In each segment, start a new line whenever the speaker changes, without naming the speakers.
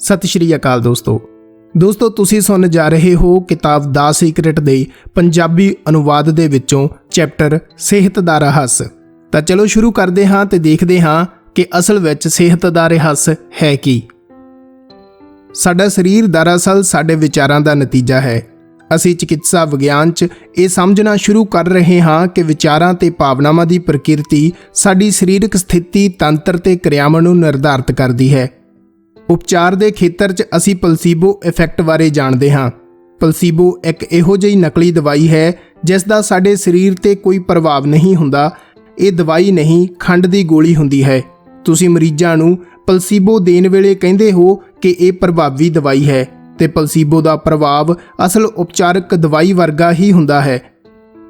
ਸਤਿ ਸ਼੍ਰੀ ਅਕਾਲ ਦੋਸਤੋ ਤੁਸੀਂ ਸੁਣ ਜਾ ਰਹੇ ਹੋ ਕਿਤਾਬ ਦਾ ਸੀਕ੍ਰੇਟ ਦੇ ਪੰਜਾਬੀ ਅਨੁਵਾਦ ਦੇ ਵਿੱਚੋਂ ਚੈਪਟਰ ਸਿਹਤ ਦਾ ਰਹੱਸ। ਤਾਂ ਚਲੋ ਸ਼ੁਰੂ ਕਰਦੇ ਹਾਂ ਤੇ ਦੇਖਦੇ ਹਾਂ ਕਿ ਅਸਲ ਵਿੱਚ ਸਿਹਤ ਦਾ ਰਹੱਸ ਹੈ ਕੀ। ਸਾਡਾ ਸਰੀਰ ਦਰਅਸਲ ਸਾਡੇ ਵਿਚਾਰਾਂ ਦਾ ਨਤੀਜਾ ਹੈ। ਅਸੀਂ ਚਿਕਿਤਸਾ ਵਿਗਿਆਨ 'ਚ ਇਹ ਸਮਝਣਾ ਸ਼ੁਰੂ ਕਰ ਰਹੇ ਹਾਂ ਕਿ ਵਿਚਾਰਾਂ ਤੇ ਭਾਵਨਾਵਾਂ ਦੀ ਪ੍ਰਕਿਰਤੀ ਸਾਡੀ ਸਰੀਰਕ ਸਥਿਤੀ, ਤੰਤਰ ਤੇ ਕਿਰਿਆਵਾਂ ਨੂੰ ਨਿਰਧਾਰਤ ਕਰਦੀ ਹੈ। ਉਪਚਾਰ ਦੇ ਖੇਤਰ 'ਚ ਅਸੀਂ ਪਲਸੀਬੋ ਇਫੈਕਟ ਬਾਰੇ ਜਾਣਦੇ ਹਾਂ। ਪਲਸੀਬੋ ਇੱਕ ਇਹੋ ਜਿਹੀ ਨਕਲੀ ਦਵਾਈ ਹੈ ਜਿਸ ਦਾ ਸਾਡੇ ਸਰੀਰ ਤੇ ਕੋਈ ਪ੍ਰਭਾਵ ਨਹੀਂ ਹੁੰਦਾ। ਇਹ ਦਵਾਈ ਨਹੀਂ, ਖੰਡ ਦੀ ਗੋਲੀ ਹੁੰਦੀ ਹੈ। ਤੁਸੀਂ ਮਰੀਜ਼ਾਂ ਨੂੰ ਪਲਸੀਬੋ ਦੇਣ ਵੇਲੇ ਕਹਿੰਦੇ ਹੋ ਕਿ ਇਹ ਪ੍ਰਭਾਵੀ ਦਵਾਈ ਹੈ ਤੇ ਪਲਸੀਬੋ ਦਾ ਪ੍ਰਭਾਵ ਅਸਲ ਉਪਚਾਰਕ ਦਵਾਈ ਵਰਗਾ ਹੀ ਹੁੰਦਾ ਹੈ।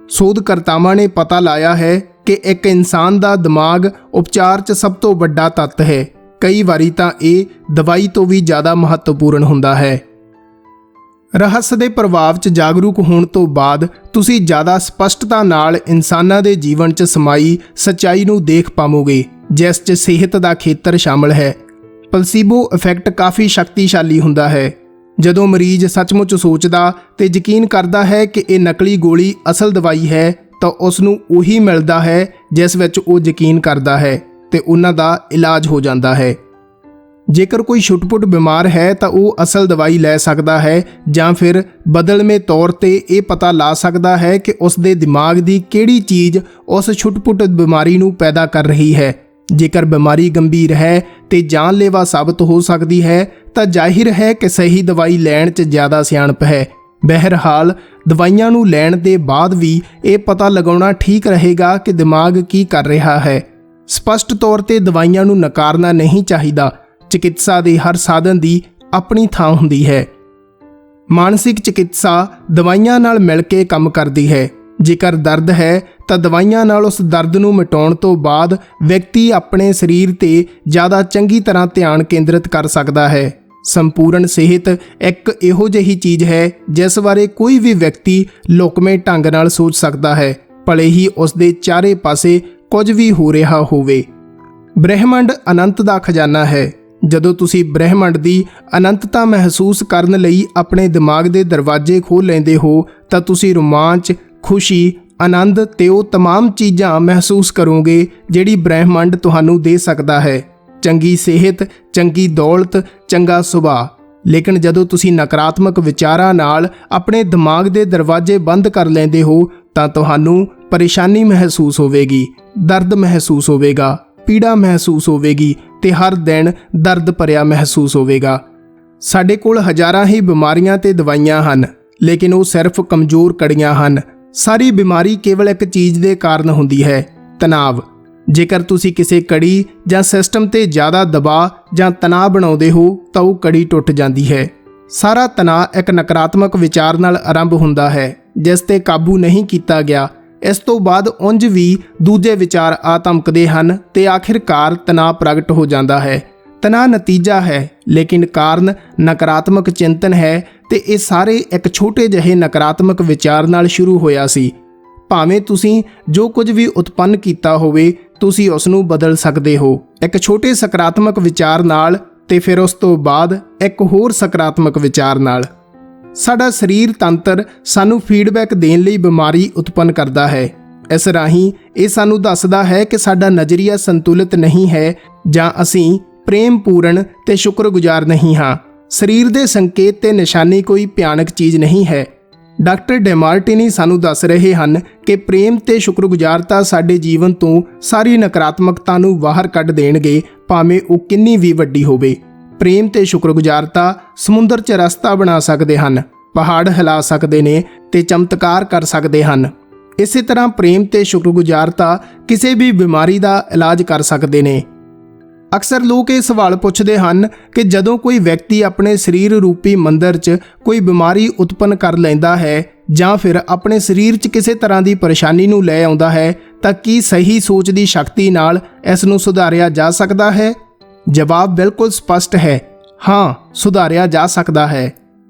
ਸ਼ੋਧਕਰਤਾਵਾਂ ਨੇ ਪਤਾ ਲਾਇਆ ਹੈ ਕਿ ਇੱਕ ਇਨਸਾਨ ਦਾ ਦਿਮਾਗ ਉਪਚਾਰ 'ਚ ਸਭ ਤੋਂ ਵੱਡਾ ਤੱਤ ਹੈ। ਕਈ ਵਾਰੀ ਤਾਂ ਇਹ ਦਵਾਈ ਤੋਂ ਵੀ ਜ਼ਿਆਦਾ ਮਹੱਤਵਪੂਰਨ ਹੁੰਦਾ ਹੈ। ਰਹੱਸ ਦੇ ਪ੍ਰਭਾਵ 'ਚ ਜਾਗਰੂਕ ਹੋਣ ਤੋਂ ਬਾਅਦ ਤੁਸੀਂ ਜ਼ਿਆਦਾ ਸਪਸ਼ਟਤਾ ਨਾਲ ਇਨਸਾਨਾਂ ਦੇ ਜੀਵਨ 'ਚ ਸਮਾਈ ਸੱਚਾਈ ਨੂੰ ਦੇਖ ਪਾਵੋਗੇ, ਜਿਸ 'ਚ ਸਿਹਤ ਦਾ ਖੇਤਰ ਸ਼ਾਮਲ ਹੈ। ਪਲਸੀਬੋ ਇਫੈਕਟ ਕਾਫੀ ਸ਼ਕਤੀਸ਼ਾਲੀ ਹੁੰਦਾ ਹੈ। ਜਦੋਂ ਮਰੀਜ਼ ਸੱਚਮੁੱਚ ਸੋਚਦਾ ਤੇ ਯਕੀਨ ਕਰਦਾ ਹੈ ਕਿ ਇਹ ਨਕਲੀ ਗੋਲੀ ਅਸਲ ਦਵਾਈ ਹੈ ਤਾਂ ਉਸ ਨੂੰ ਉਹੀ ਮਿਲਦਾ ਹੈ ਜਿਸ ਵਿੱਚ ਉਹ ਯਕੀਨ ਕਰਦਾ ਹੈ ਤੇ ਉਹਨਾਂ ਦਾ ਇਲਾਜ ਹੋ ਜਾਂਦਾ ਹੈ। ਜੇਕਰ ਕੋਈ ਛੁੱਟ-ਪੁੱਟ ਬਿਮਾਰ ਹੈ ਤਾਂ ਉਹ ਅਸਲ ਦਵਾਈ ਲੈ ਸਕਦਾ ਹੈ ਜਾਂ ਫਿਰ ਬਦਲਵੇਂ ਤੌਰ ਤੇ ਇਹ ਪਤਾ ਲਾ ਸਕਦਾ ਹੈ ਕਿ ਉਸ ਦੇ ਦਿਮਾਗ ਦੀ ਕਿਹੜੀ ਚੀਜ਼ ਉਸ ਛੁੱਟ-ਪੁੱਟ ਬਿਮਾਰੀ ਨੂੰ ਪੈਦਾ ਕਰ ਰਹੀ ਹੈ। ਜੇਕਰ ਬਿਮਾਰੀ ਗੰਭੀਰ ਹੈ ਤੇ ਜਾਨਲੇਵਾ ਸਾਬਤ ਹੋ ਸਕਦੀ ਹੈ ਤਾਂ ਜ਼ਾਹਿਰ ਹੈ ਕਿ ਸਹੀ ਦਵਾਈ ਲੈਣ 'ਚ ਜ਼ਿਆਦਾ ਸਿਆਣਪ ਹੈ। ਬਹਰਹਾਲ ਦਵਾਈਆਂ ਨੂੰ ਲੈਣ ਦੇ ਬਾਅਦ ਵੀ ਇਹ ਪਤਾ ਲਗਾਉਣਾ ਠੀਕ ਰਹੇਗਾ ਕਿ ਦਿਮਾਗ ਕੀ ਕਰ ਰਿਹਾ ਹੈ। ਸਪਸ਼ਟ ਤੌਰ ਤੇ ਦਵਾਈਆਂ ਨੂੰ ਨਕਾਰਨਾ ਨਹੀਂ ਚਾਹੀਦਾ। ਚਿਕਿਤਸਾ ਦੇ ਹਰ ਸਾਧਨ ਦੀ ਆਪਣੀ ਥਾਂ ਹੁੰਦੀ ਹੈ। ਮਾਨਸਿਕ ਚਿਕਿਤਸਾ ਦਵਾਈਆਂ ਨਾਲ ਮਿਲ ਕੇ ਕੰਮ ਕਰਦੀ ਹੈ। ਜੇਕਰ ਦਰਦ ਹੈ ਤਾਂ ਦਵਾਈਆਂ ਨਾਲ ਉਸ ਦਰਦ ਨੂੰ ਮਿਟਾਉਣ ਤੋਂ ਬਾਅਦ ਵਿਅਕਤੀ ਆਪਣੇ ਸਰੀਰ ਤੇ ਜ਼ਿਆਦਾ ਚੰਗੀ ਤਰ੍ਹਾਂ ਧਿਆਨ ਕੇਂਦਰਿਤ ਕਰ ਸਕਦਾ ਹੈ। ਸੰਪੂਰਨ ਸਿਹਤ ਇੱਕ ਇਹੋ ਜਿਹੀ ਚੀਜ਼ ਹੈ ਜਿਸ ਬਾਰੇ ਕੋਈ ਵੀ ਵਿਅਕਤੀ ਲੁਕਵੇਂ ਢੰਗ ਨਾਲ ਸੋਚ ਸਕਦਾ ਹੈ, ਭਲੇ ਹੀ ਉਸ ਦੇ ਚਾਰੇ ਪਾਸੇ ਕੁਝ ਵੀ ਹੋ ਰਿਹਾ ਹੋਵੇ। ਬ੍ਰਹਿਮੰਡ ਅਨੰਤ ਦਾ ਖਜ਼ਾਨਾ ਹੈ। ਜਦੋਂ ਤੁਸੀਂ ਬ੍ਰਹਿਮੰਡ ਦੀ ਅਨੰਤਤਾ ਮਹਿਸੂਸ ਕਰਨ ਲਈ ਆਪਣੇ ਦਿਮਾਗ ਦੇ ਦਰਵਾਜ਼ੇ ਖੋਲ੍ਹ ਲੈਂਦੇ ਹੋ ਤਾਂ ਤੁਸੀਂ ਰੋਮਾਂਚ, ਖੁਸ਼ੀ, ਆਨੰਦ ਤੇ ਉਹ तमाम ਚੀਜ਼ਾਂ ਮਹਿਸੂਸ ਕਰੋਗੇ ਜਿਹੜੀ ਬ੍ਰਹਿਮੰਡ ਤੁਹਾਨੂੰ ਦੇ ਸਕਦਾ ਹੈ। ਚੰਗੀ ਸਿਹਤ, ਚੰਗੀ ਦੌਲਤ, ਚੰਗਾ ਸੁਭਾਅ। ਲੇਕਿਨ ਜਦੋਂ ਤੁਸੀਂ ਨਕਾਰਾਤਮਕ ਵਿਚਾਰਾਂ ਨਾਲ ਆਪਣੇ ਦਿਮਾਗ ਦੇ ਦਰਵਾਜ਼ੇ ਬੰਦ ਕਰ ਲੈਂਦੇ ਹੋ ਤਾਂ ਤੁਹਾਨੂੰ ਪਰੇਸ਼ਾਨੀ ਮਹਿਸੂਸ ਹੋਵੇਗੀ, ਦਰਦ ਮਹਿਸੂਸ ਹੋਵੇਗਾ, ਪੀੜਾ ਮਹਿਸੂਸ ਹੋਵੇਗੀ ਤੇ ਹਰ ਦਿਨ ਦਰਦ ਭਰਿਆ ਮਹਿਸੂਸ ਹੋਵੇਗਾ। ਸਾਡੇ ਕੋਲ ਹਜ਼ਾਰਾਂ ਹੀ ਬਿਮਾਰੀਆਂ ਤੇ ਦਵਾਈਆਂ ਹਨ, ਲੇਕਿਨ ਉਹ ਸਿਰਫ ਕਮਜ਼ੋਰ ਕੜੀਆਂ ਹਨ। ਸਾਰੀ ਬਿਮਾਰੀ ਕੇਵਲ ਇੱਕ ਚੀਜ਼ ਦੇ ਕਾਰਨ ਹੁੰਦੀ ਹੈ, ਤਣਾਅ। ਜੇਕਰ ਤੁਸੀਂ ਕਿਸੇ ਕੜੀ ਜਾਂ ਸਿਸਟਮ ਤੇ ਜ਼ਿਆਦਾ ਦਬਾਅ ਜਾਂ ਤਣਾਅ ਬਣਾਉਂਦੇ ਹੋ ਤਾਂ ਉਹ ਕੜੀ ਟੁੱਟ ਜਾਂਦੀ ਹੈ। ਸਾਰਾ ਤਣਾਅ ਇੱਕ ਨਕਾਰਾਤਮਕ ਵਿਚਾਰ ਨਾਲ ਆਰੰਭ ਹੁੰਦਾ ਹੈ ਜਿਸ ਤੇ ਕਾਬੂ ਨਹੀਂ ਕੀਤਾ ਗਿਆ। ਇਸ ਤੋਂ ਬਾਅਦ ਉਂਝ ਵੀ ਦੂਜੇ ਵਿਚਾਰ ਆ ਧਮਕਦੇ ਹਨ ਤੇ ਆਖਿਰਕਾਰ ਤਣਾਅ ਪ੍ਰਗਟ ਹੋ ਜਾਂਦਾ ਹੈ। ਤਣਾਅ ਨਤੀਜਾ ਹੈ, ਲੇਕਿਨ ਕਾਰਨ ਨਕਾਰਾਤਮਕ ਚਿੰਤਨ ਹੈ ਤੇ ਇਹ ਸਾਰੇ ਇੱਕ ਛੋਟੇ ਜਿਹੇ ਨਕਾਰਾਤਮਕ ਵਿਚਾਰ ਨਾਲ ਸ਼ੁਰੂ ਹੋਇਆ ਸੀ। ਭਾਵੇਂ ਤੁਸੀਂ ਜੋ ਕੁਝ ਵੀ ਉਤਪੰਨ ਕੀਤਾ ਹੋਵੇ, ਤੁਸੀਂ ਉਸ ਨੂੰ ਬਦਲ ਸਕਦੇ ਹੋ ਇੱਕ ਛੋਟੇ ਸਕਾਰਾਤਮਕ ਵਿਚਾਰ ਨਾਲ ਤੇ ਫਿਰ ਉਸ ਤੋਂ ਬਾਅਦ ਇੱਕ ਹੋਰ ਸਕਾਰਾਤਮਕ ਵਿਚਾਰ ਨਾਲ। ਸਾਡਾ ਸਰੀਰ ਤੰਤਰ ਸਾਨੂੰ ਫੀਡਬੈਕ ਦੇਣ ਲਈ ਬਿਮਾਰੀ ਉਤਪੰਨ ਕਰਦਾ ਹੈ। ਇਸ ਰਾਹੀਂ ਇਹ ਸਾਨੂੰ ਦੱਸਦਾ ਹੈ ਕਿ ਸਾਡਾ ਨਜ਼ਰੀਆ ਸੰਤੁਲਿਤ ਨਹੀਂ ਹੈ ਜਾਂ ਅਸੀਂ ਪ੍ਰੇਮਪੂਰਨ ਤੇ ਸ਼ੁਕਰਗੁਜ਼ਾਰ ਨਹੀਂ ਹਾਂ। ਸਰੀਰ ਦੇ ਸੰਕੇਤ ਤੇ ਨਿਸ਼ਾਨੀ ਕੋਈ ਭਿਆਨਕ ਚੀਜ਼ ਨਹੀਂ ਹੈ। ਡਾਕਟਰ ਡੈਮਾਰਟਿਨੀ ਸਾਨੂੰ ਦੱਸ ਰਹੇ ਹਨ ਕਿ ਪ੍ਰੇਮ ਤੇ ਸ਼ੁਕਰਗੁਜ਼ਾਰਤਾ ਸਾਡੇ ਜੀਵਨ ਤੋਂ ਸਾਰੀ ਨਕਾਰਾਤਮਕਤਾ ਨੂੰ ਬਾਹਰ ਕੱਢ ਦੇਣਗੇ, ਭਾਵੇਂ ਉਹ ਕਿੰਨੀ ਵੀ ਵੱਡੀ ਹੋਵੇ। ਪ੍ਰੇਮ ਤੇ ਸ਼ੁਕਰਗੁਜ਼ਾਰਤਾ ਸਮੁੰਦਰ 'ਚ ਰਸਤਾ ਬਣਾ ਸਕਦੇ ਹਨ, ਪਹਾੜ ਹਿਲਾ ਸਕਦੇ ਨੇ ਤੇ ਚਮਤਕਾਰ ਕਰ ਸਕਦੇ ਹਨ। ਇਸੇ ਤਰ੍ਹਾਂ ਪ੍ਰੇਮ ਤੇ ਸ਼ੁਕਰਗੁਜ਼ਾਰਤਾ ਕਿਸੇ ਵੀ ਬਿਮਾਰੀ ਦਾ ਇਲਾਜ ਕਰ ਸਕਦੇ ਨੇ। ਅਕਸਰ ਲੋਕ ਇਹ ਸਵਾਲ ਪੁੱਛਦੇ ਹਨ ਕਿ ਜਦੋਂ ਕੋਈ ਵਿਅਕਤੀ ਆਪਣੇ ਸਰੀਰ ਰੂਪੀ ਮੰਦਰ 'ਚ ਕੋਈ ਬਿਮਾਰੀ ਉਤਪੰਨ ਕਰ ਲੈਂਦਾ ਹੈ ਜਾਂ ਫਿਰ ਆਪਣੇ ਸਰੀਰ 'ਚ ਕਿਸੇ ਤਰ੍ਹਾਂ ਦੀ ਪਰੇਸ਼ਾਨੀ ਨੂੰ ਲੈ ਆਉਂਦਾ ਹੈ ਤਾਂ ਕੀ ਸਹੀ ਸੋਚ ਦੀ ਸ਼ਕਤੀ ਨਾਲ ਇਸ ਨੂੰ ਸੁਧਾਰਿਆ ਜਾ ਸਕਦਾ ਹੈ? ਜਵਾਬ ਬਿਲਕੁਲ ਸਪਸ਼ਟ ਹੈ, ਹਾਂ, ਸੁਧਾਰਿਆ ਜਾ ਸਕਦਾ ਹੈ।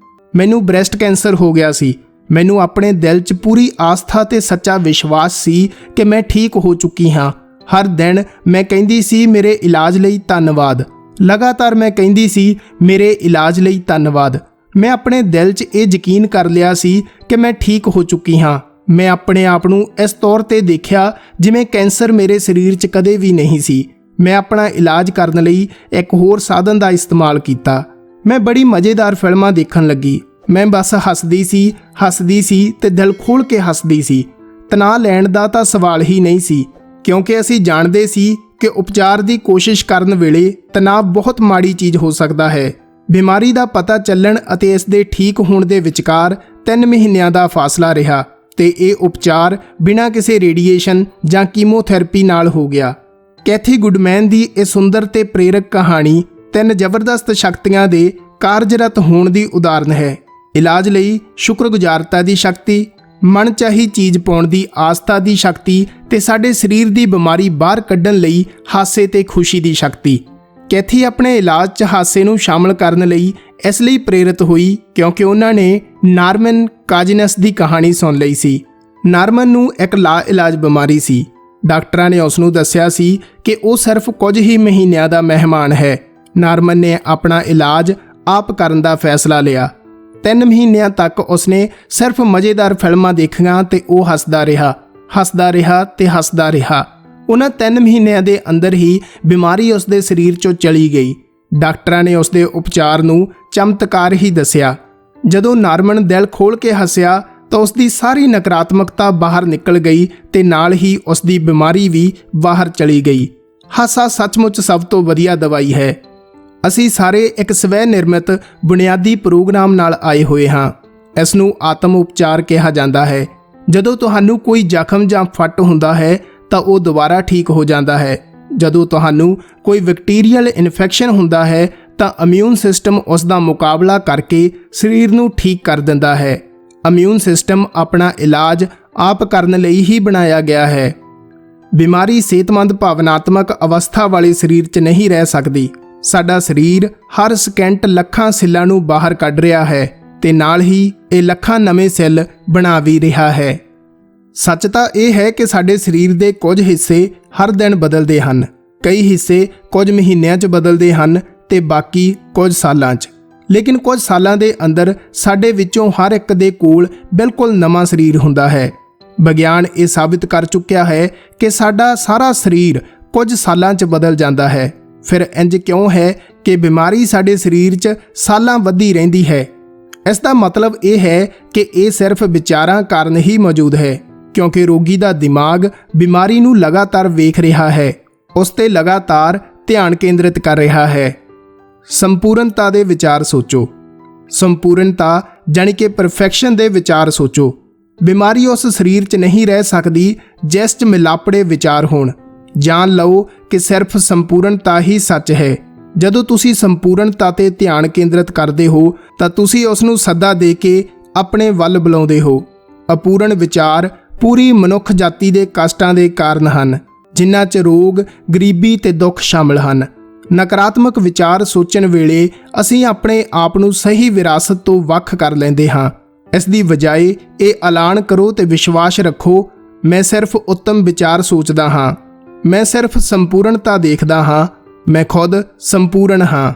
ਮੈਨੂੰ ਬ੍ਰੈਸਟ ਕੈਂਸਰ ਹੋ ਗਿਆ ਸੀ। ਮੈਨੂੰ ਆਪਣੇ ਦਿਲ 'ਚ ਪੂਰੀ ਆਸਥਾ ਤੇ ਸੱਚਾ ਵਿਸ਼ਵਾਸ ਸੀ ਕਿ ਮੈਂ ਠੀਕ ਹੋ ਚੁੱਕੀ ਹਾਂ। ਹਰ ਦਿਨ ਮੈਂ ਕਹਿੰਦੀ ਸੀ, ਮੇਰੇ ਇਲਾਜ ਲਈ ਧੰਨਵਾਦ। ਲਗਾਤਾਰ ਮੈਂ ਕਹਿੰਦੀ ਸੀ, ਮੇਰੇ ਇਲਾਜ ਲਈ ਧੰਨਵਾਦ। ਮੈਂ ਆਪਣੇ ਦਿਲ 'ਚ ਇਹ ਯਕੀਨ ਕਰ ਲਿਆ ਸੀ ਕਿ ਮੈਂ ਠੀਕ ਹੋ ਚੁੱਕੀ ਹਾਂ। ਮੈਂ ਆਪਣੇ ਆਪ ਨੂੰ ਇਸ ਤੌਰ ਤੇ ਦੇਖਿਆ ਜਿਵੇਂ ਕੈਂਸਰ ਮੇਰੇ ਸਰੀਰ 'ਚ ਕਦੇ ਵੀ ਨਹੀਂ ਸੀ। ਮੈਂ ਆਪਣਾ ਇਲਾਜ ਕਰਨ ਲਈ ਇੱਕ ਹੋਰ ਸਾਧਨ ਦਾ ਇਸਤੇਮਾਲ ਕੀਤਾ। ਮੈਂ ਬੜੀ ਮਜ਼ੇਦਾਰ ਫਿਲਮਾਂ ਦੇਖਣ ਲੱਗੀ। ਮੈਂ ਬਸ ਹੱਸਦੀ ਸੀ ਤੇ ਦਿਲ ਖੋਲ੍ਹ ਕੇ ਹੱਸਦੀ ਸੀ। ਤਣਾਅ ਲੈਣ ਦਾ ਤਾਂ ਸਵਾਲ ਹੀ ਨਹੀਂ ਸੀ, ਕਿਉਂਕਿ ਅਸੀਂ ਜਾਣਦੇ ਸੀ ਕਿ ਉਪਚਾਰ ਦੀ ਕੋਸ਼ਿਸ਼ ਕਰਨ ਵੇਲੇ ਤਣਾਅ ਬਹੁਤ ਮਾੜੀ ਚੀਜ਼ ਹੋ ਸਕਦਾ ਹੈ। ਬਿਮਾਰੀ ਦਾ ਪਤਾ ਚੱਲਣ ਅਤੇ ਇਸ ਦੇ ਠੀਕ ਹੋਣ ਦੇ ਵਿਚਕਾਰ 3 ਮਹੀਨਿਆਂ ਦਾ ਫਾਸਲਾ ਰਿਹਾ ਤੇ ਇਹ ਉਪਚਾਰ ਬਿਨਾਂ ਕਿਸੇ ਰੇਡੀਏਸ਼ਨ ਜਾਂ ਕੀਮੋਥੈਰੇਪੀ ਨਾਲ ਹੋ ਗਿਆ। ਕੈਥੀ ਗੁੱਡਮੈਨ ਦੀ ਇਹ ਸੁੰਦਰ ਤੇ ਪ੍ਰੇਰਕ ਕਹਾਣੀ 3 ਜ਼ਬਰਦਸਤ ਸ਼ਕਤੀਆਂ ਦੇ ਕਾਰਜਰਤ ਹੋਣ ਦੀ ਉਦਾਹਰਨ ਹੈ। ਇਲਾਜ ਲਈ ਸ਼ੁਕਰਗੁਜ਼ਾਰਤਾ ਦੀ ਸ਼ਕਤੀ, ਮਨਚਾਹੀ ਚੀਜ਼ ਪਾਉਣ ਦੀ ਆਸਥਾ ਦੀ ਸ਼ਕਤੀ ਤੇ ਸਾਡੇ ਸਰੀਰ ਦੀ ਬਿਮਾਰੀ ਬਾਹਰ ਕੱਢਣ ਲਈ ਹਾਸੇ ਤੇ ਖੁਸ਼ੀ ਦੀ ਸ਼ਕਤੀ। ਕੈਥੀ ਆਪਣੇ ਇਲਾਜ 'ਚ ਹਾਸੇ ਨੂੰ ਸ਼ਾਮਲ ਕਰਨ ਲਈ ਇਸ ਲਈ ਪ੍ਰੇਰਿਤ ਹੋਈ ਕਿਉਂਕਿ ਉਹਨਾਂ ਨੇ ਨਾਰਮਨ ਕਾਜੀਨਸ ਦੀ ਕਹਾਣੀ ਸੁਣ ਲਈ ਸੀ। ਨਾਰਮਨ ਨੂੰ ਇੱਕ ਲਾ ਇਲਾਜ ਬਿਮਾਰੀ ਸੀ। ਡਾਕਟਰਾਂ ਨੇ ਉਸ ਨੂੰ ਦੱਸਿਆ ਸੀ ਕਿ ਉਹ ਸਿਰਫ ਕੁਝ ਹੀ ਮਹੀਨਿਆਂ ਦਾ ਮਹਿਮਾਨ ਹੈ। ਨਾਰਮਨ ਨੇ ਆਪਣਾ ਇਲਾਜ ਆਪ ਕਰਨ ਦਾ ਫੈਸਲਾ ਲਿਆ। 3 ਮਹੀਨਿਆਂ ਤੱਕ ਉਸਨੇ ਸਿਰਫ ਮਜ਼ੇਦਾਰ ਫਿਲਮਾਂ ਦੇਖੀਆਂ ਤੇ ਉਹ ਹੱਸਦਾ ਰਿਹਾ। ਉਹਨਾਂ 3 ਮਹੀਨਿਆਂ ਦੇ ਅੰਦਰ ਹੀ ਬਿਮਾਰੀ ਉਸਦੇ ਸਰੀਰ 'ਚੋਂ ਚਲੀ ਗਈ। ਡਾਕਟਰਾਂ ਨੇ ਉਸਦੇ ਉਪਚਾਰ ਨੂੰ ਚਮਤਕਾਰ ਹੀ ਦੱਸਿਆ। ਜਦੋਂ ਨਾਰਮਨ ਦਿਲ ਖੋਲ੍ਹ ਕੇ ਹੱਸਿਆ ਤਾਂ ਉਸਦੀ ਸਾਰੀ ਨਕਾਰਾਤਮਕਤਾ ਬਾਹਰ ਨਿਕਲ ਗਈ ਤੇ ਨਾਲ ਹੀ ਉਸਦੀ ਬਿਮਾਰੀ ਵੀ ਬਾਹਰ ਚਲੀ ਗਈ। ਹਾਸਾ ਸੱਚਮੁੱਚ ਸਭ ਤੋਂ ਵਧੀਆ ਦਵਾਈ ਹੈ। ਅਸੀਂ ਸਾਰੇ ਇੱਕ ਸਵੈ ਨਿਰਮਿਤ ਬੁਨਿਆਦੀ ਪ੍ਰੋਗਰਾਮ ਨਾਲ ਆਏ ਹੋਏ ਹਾਂ। ਇਸ ਨੂੰ ਆਤਮ ਉਪਚਾਰ ਕਿਹਾ ਜਾਂਦਾ ਹੈ। ਜਦੋਂ ਤੁਹਾਨੂੰ ਕੋਈ ਜ਼ਖਮ ਜਾਂ ਫੱਟ ਹੁੰਦਾ ਹੈ ਤਾਂ ਉਹ ਦੁਬਾਰਾ ਠੀਕ ਹੋ ਜਾਂਦਾ ਹੈ। ਜਦੋਂ ਤੁਹਾਨੂੰ ਕੋਈ ਬੈਕਟੀਰੀਅਲ ਇਨਫੈਕਸ਼ਨ ਹੁੰਦਾ ਹੈ ਤਾਂ ਇਮਿਊਨ ਸਿਸਟਮ ਉਸ ਦਾ ਮੁਕਾਬਲਾ ਕਰਕੇ ਸਰੀਰ ਨੂੰ ਠੀਕ ਕਰ ਦਿੰਦਾ ਹੈ। ਇਮਿਊਨ ਸਿਸਟਮ ਆਪਣਾ ਇਲਾਜ ਆਪ ਕਰਨ ਲਈ ਹੀ ਬਣਾਇਆ ਗਿਆ ਹੈ। ਬਿਮਾਰੀ ਸਿਹਤਮੰਦ ਭਾਵਨਾਤਮਕ ਅਵਸਥਾ ਵਾਲੇ ਸਰੀਰ 'ਚ ਨਹੀਂ ਰਹਿ ਸਕਦੀ। ਸਾਡਾ ਸਰੀਰ ਹਰ ਸਕਿੰਟ ਲੱਖਾਂ ਸੈੱਲਾਂ ਨੂੰ ਬਾਹਰ ਕੱਢ ਰਿਹਾ ਹੈ ਤੇ ਨਾਲ ਹੀ ਇਹ ਲੱਖਾਂ ਨਵੇਂ ਸੈੱਲ ਬਣਾ ਵੀ ਰਿਹਾ ਹੈ। ਸੱਚ ਤਾਂ ਇਹ ਹੈ ਕਿ ਸਾਡੇ ਸਰੀਰ ਦੇ ਕੁਝ ਹਿੱਸੇ ਹਰ ਦਿਨ ਬਦਲਦੇ ਹਨ। ਕਈ ਹਿੱਸੇ ਕੁਝ ਮਹੀਨਿਆਂ 'ਚ ਬਦਲਦੇ ਹਨ ਤੇ ਬਾਕੀ ਕੁਝ ਸਾਲਾਂ 'ਚ। ਲੇਕਿਨ ਕੁਝ ਸਾਲਾਂ ਦੇ ਅੰਦਰ ਸਾਡੇ ਵਿੱਚੋਂ ਹਰ ਇੱਕ ਦੇ ਕੋਲ ਬਿਲਕੁਲ ਨਵਾਂ ਸਰੀਰ ਹੁੰਦਾ ਹੈ। ਵਿਗਿਆਨ ਇਹ ਸਾਬਿਤ ਕਰ ਚੁੱਕਿਆ ਹੈ ਕਿ ਸਾਡਾ ਸਾਰਾ ਸਰੀਰ ਕੁਝ ਸਾਲਾਂ 'ਚ ਬਦਲ ਜਾਂਦਾ ਹੈ। ਫਿਰ ਇੰਜ ਕਿਉਂ ਹੈ ਕਿ ਬਿਮਾਰੀ ਸਾਡੇ ਸਰੀਰ 'ਚ ਸਾਲਾਂ ਵੱਧਦੀ ਰਹਿੰਦੀ ਹੈ? ਇਸ ਦਾ ਮਤਲਬ ਇਹ ਹੈ ਕਿ ਇਹ ਸਿਰਫ ਵਿਚਾਰਾਂ ਕਾਰਨ ਹੀ ਮੌਜੂਦ ਹੈ, ਕਿਉਂਕਿ ਰੋਗੀ ਦਾ ਦਿਮਾਗ ਬਿਮਾਰੀ ਨੂੰ ਲਗਾਤਾਰ ਵੇਖ ਰਿਹਾ ਹੈ, ਉਸ ਤੇ ਲਗਾਤਾਰ ਧਿਆਨ ਕੇਂਦਰਿਤ ਕਰ ਰਿਹਾ ਹੈ। ਸੰਪੂਰਨਤਾ ਦੇ ਵਿਚਾਰ ਸੋਚੋ। ਸੰਪੂਰਨਤਾ ਜਾਣੀ ਕਿ ਪਰਫੈਕਸ਼ਨ ਦੇ ਵਿਚਾਰ ਸੋਚੋ। ਬਿਮਾਰੀ ਉਸ ਸਰੀਰ 'ਚ ਨਹੀਂ ਰਹਿ ਸਕਦੀ ਜਿਸ 'ਚ ਮਿਲਾਪੜੇ ਵਿਚਾਰ ਹੋਣ। ਜਾਣ ਲਓ ਕਿ ਸਿਰਫ ਸੰਪੂਰਨਤਾ ਹੀ ਸੱਚ ਹੈ। ਜਦੋਂ ਤੁਸੀਂ ਸੰਪੂਰਨਤਾ ਤੇ ਧਿਆਨ ਕੇਂਦਰਿਤ ਕਰਦੇ ਹੋ ਤਾਂ ਤੁਸੀਂ ਉਸ ਨੂੰ ਸੱਦਾ ਦੇ ਕੇ ਆਪਣੇ ਵੱਲ ਬੁਲਾਉਂਦੇ ਹੋ। ਅਪੂਰਨ ਵਿਚਾਰ ਪੂਰੀ ਮਨੁੱਖ ਜਾਤੀ ਦੇ ਕਸ਼ਟਾਂ ਦੇ ਕਾਰਨ ਹਨ, ਜਿਨ੍ਹਾਂ 'ਚ ਰੋਗ, ਗਰੀਬੀ ਤੇ ਦੁੱਖ ਸ਼ਾਮਲ ਹਨ। ਨਕਾਰਾਤਮਕ ਵਿਚਾਰ ਸੋਚਣ ਵੇਲੇ ਅਸੀਂ ਆਪਣੇ ਆਪ ਨੂੰ ਸਹੀ ਵਿਰਾਸਤ ਤੋਂ ਵੱਖ ਕਰ ਲੈਂਦੇ ਹਾਂ। ਇਸ ਦੀ ਬਜਾਏ ਇਹ ਐਲਾਨ ਕਰੋ ਤੇ ਵਿਸ਼ਵਾਸ ਰੱਖੋ, ਮੈਂ ਸਿਰਫ ਉੱਤਮ ਵਿਚਾਰ ਸੋਚਦਾ ਹਾਂ, ਮੈਂ ਸਿਰਫ ਸੰਪੂਰਨਤਾ ਦੇਖਦਾ ਹਾਂ, ਮੈਂ ਖੁਦ ਸੰਪੂਰਨ ਹਾਂ।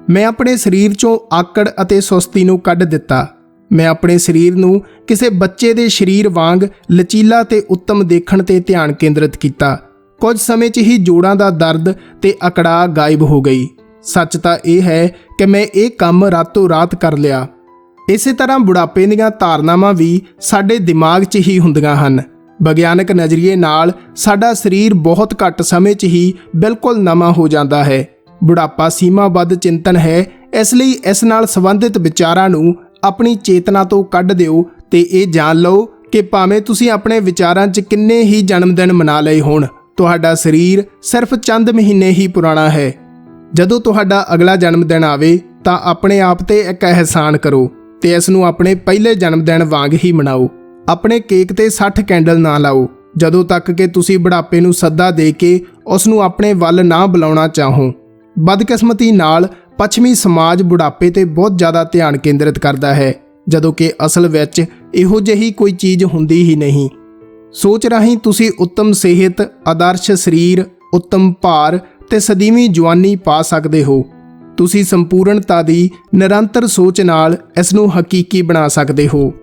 ਮੈਂ ਆਪਣੇ ਸਰੀਰ 'ਚੋਂ ਆਕੜ ਅਤੇ ਸੁਸਤੀ ਨੂੰ ਕੱਢ ਦਿੱਤਾ। ਮੈਂ ਆਪਣੇ ਸਰੀਰ ਨੂੰ ਕਿਸੇ ਬੱਚੇ ਦੇ ਸਰੀਰ ਵਾਂਗ ਲਚੀਲਾ ਤੇ ਉੱਤਮ ਦੇਖਣ ਤੇ ਧਿਆਨ ਕੇਂਦਰਿਤ ਕੀਤਾ। ਕੁਝ ਸਮੇਂ 'ਚ ਹੀ ਜੋੜਾਂ ਦਾ ਦਰਦ ਤੇ ਅਕੜਾਅ ਗਾਇਬ ਹੋ ਗਈ। ਸੱਚ ਤਾਂ ਇਹ ਹੈ ਕਿ ਮੈਂ ਇਹ ਕੰਮ ਰਾਤੋਂ ਰਾਤ ਕਰ ਲਿਆ। ਇਸੇ ਤਰ੍ਹਾਂ ਬੁਢਾਪੇ ਦੀਆਂ ਧਾਰਨਾਵਾਂ ਵੀ ਸਾਡੇ ਦਿਮਾਗ 'ਚ ਹੀ ਹੁੰਦੀਆਂ ਹਨ। ਵਿਗਿਆਨਕ ਨਜ਼ਰੀਏ ਨਾਲ ਸਾਡਾ ਸਰੀਰ ਬਹੁਤ ਘੱਟ ਸਮੇਂ 'ਚ ਹੀ ਬਿਲਕੁਲ ਨਵਾਂ ਹੋ ਜਾਂਦਾ ਹੈ। ਬੁਢਾਪਾ ਸੀਮਾਬੱਧ ਚਿੰਤਨ ਹੈ, ਇਸ ਲਈ ਇਸ ਨਾਲ ਸੰਬੰਧਿਤ ਵਿਚਾਰਾਂ ਨੂੰ ਆਪਣੀ ਚੇਤਨਾ ਤੋਂ ਕੱਢ ਦਿਓ ਤੇ ਇਹ ਜਾਣ ਲਓ ਕਿ ਭਾਵੇਂ ਤੁਸੀਂ ਆਪਣੇ ਵਿਚਾਰਾਂ 'ਚ ਕਿੰਨੇ ਹੀ ਜਨਮ ਦਿਨ ਮਨਾ ਲਏ ਹੋਣ, ਤੁਹਾਡਾ ਸਰੀਰ ਸਿਰਫ ਚੰਦ ਮਹੀਨੇ ਹੀ ਪੁਰਾਣਾ ਹੈ। ਜਦੋਂ ਤੁਹਾਡਾ ਅਗਲਾ ਜਨਮ ਦਿਨ ਆਵੇ ਤਾਂ ਆਪਣੇ ਆਪ ਤੇ ਇੱਕ ਅਹਿਸਾਨ ਕਰੋ ਤੇ ਇਸ ਨੂੰ ਆਪਣੇ ਪਹਿਲੇ ਜਨਮ ਦਿਨ ਵਾਂਗ ਹੀ ਮਨਾਓ। ਆਪਣੇ ਕੇਕ ਤੇ 60 ਕੈਂਡਲ ਨਾ ਲਾਓ ਜਦੋਂ ਤੱਕ ਕਿ ਤੁਸੀਂ ਬੁਢਾਪੇ ਨੂੰ ਸੱਦਾ ਦੇ ਕੇ ਉਸ ਨੂੰ ਆਪਣੇ ਵੱਲ ਨਾ ਬੁਲਾਉਣਾ ਚਾਹੋ। ਬਦਕਿਸਮਤੀ ਨਾਲ ਪੱਛਮੀ ਸਮਾਜ ਬੁਢਾਪੇ ਤੇ ਬਹੁਤ ਜ਼ਿਆਦਾ ਧਿਆਨ ਕੇਂਦਰਿਤ ਕਰਦਾ ਹੈ, ਜਦੋਂ ਕਿ ਅਸਲ ਵਿੱਚ ਇਹੋ ਜਿਹੀ ਕੋਈ ਚੀਜ਼ ਹੁੰਦੀ ਹੀ ਨਹੀਂ। ਸੋਚ ਰਾਹੀਂ ਤੁਸੀਂ ਉੱਤਮ ਸਿਹਤ, ਆਦਰਸ਼ ਸਰੀਰ, ਉੱਤਮ ਭਾਰ ਤੇ ਸਦੀਵੀ ਜਵਾਨੀ ਪਾ ਸਕਦੇ ਹੋ। ਤੁਸੀਂ ਸੰਪੂਰਨਤਾ ਦੀ ਨਿਰੰਤਰ ਸੋਚ ਨਾਲ ਇਸ ਨੂੰ ਹਕੀਕੀ ਬਣਾ ਸਕਦੇ ਹੋ।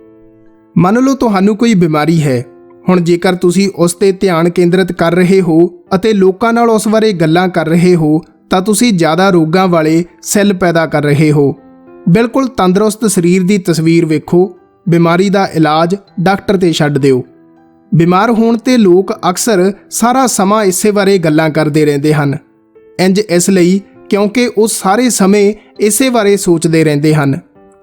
ਮੰਨ ਲਓ ਤੁਹਾਨੂੰ ਕੋਈ ਬਿਮਾਰੀ ਹੈ। ਹੁਣ ਜੇਕਰ ਤੁਸੀਂ ਉਸ 'ਤੇ ਧਿਆਨ ਕੇਂਦਰਿਤ ਕਰ ਰਹੇ ਹੋ ਅਤੇ ਲੋਕਾਂ ਨਾਲ ਉਸ ਬਾਰੇ ਗੱਲਾਂ ਕਰ ਰਹੇ ਹੋ ਤਾਂ ਤੁਸੀਂ ਜ਼ਿਆਦਾ ਰੋਗਾਂ ਵਾਲੇ ਸੈੱਲ ਪੈਦਾ ਕਰ ਰਹੇ ਹੋ। ਬਿਲਕੁਲ ਤੰਦਰੁਸਤ ਸਰੀਰ ਦੀ ਤਸਵੀਰ ਵੇਖੋ। ਬਿਮਾਰੀ ਦਾ ਇਲਾਜ ਡਾਕਟਰ 'ਤੇ ਛੱਡ ਦਿਓ। ਬਿਮਾਰ ਹੋਣ 'ਤੇ ਲੋਕ ਅਕਸਰ ਸਾਰਾ ਸਮਾਂ ਇਸੇ ਬਾਰੇ ਗੱਲਾਂ ਕਰਦੇ ਰਹਿੰਦੇ ਹਨ। ਇੰਜ ਇਸ ਲਈ ਕਿਉਂਕਿ ਉਹ ਸਾਰੇ ਸਮੇਂ ਇਸੇ ਬਾਰੇ ਸੋਚਦੇ ਰਹਿੰਦੇ ਹਨ।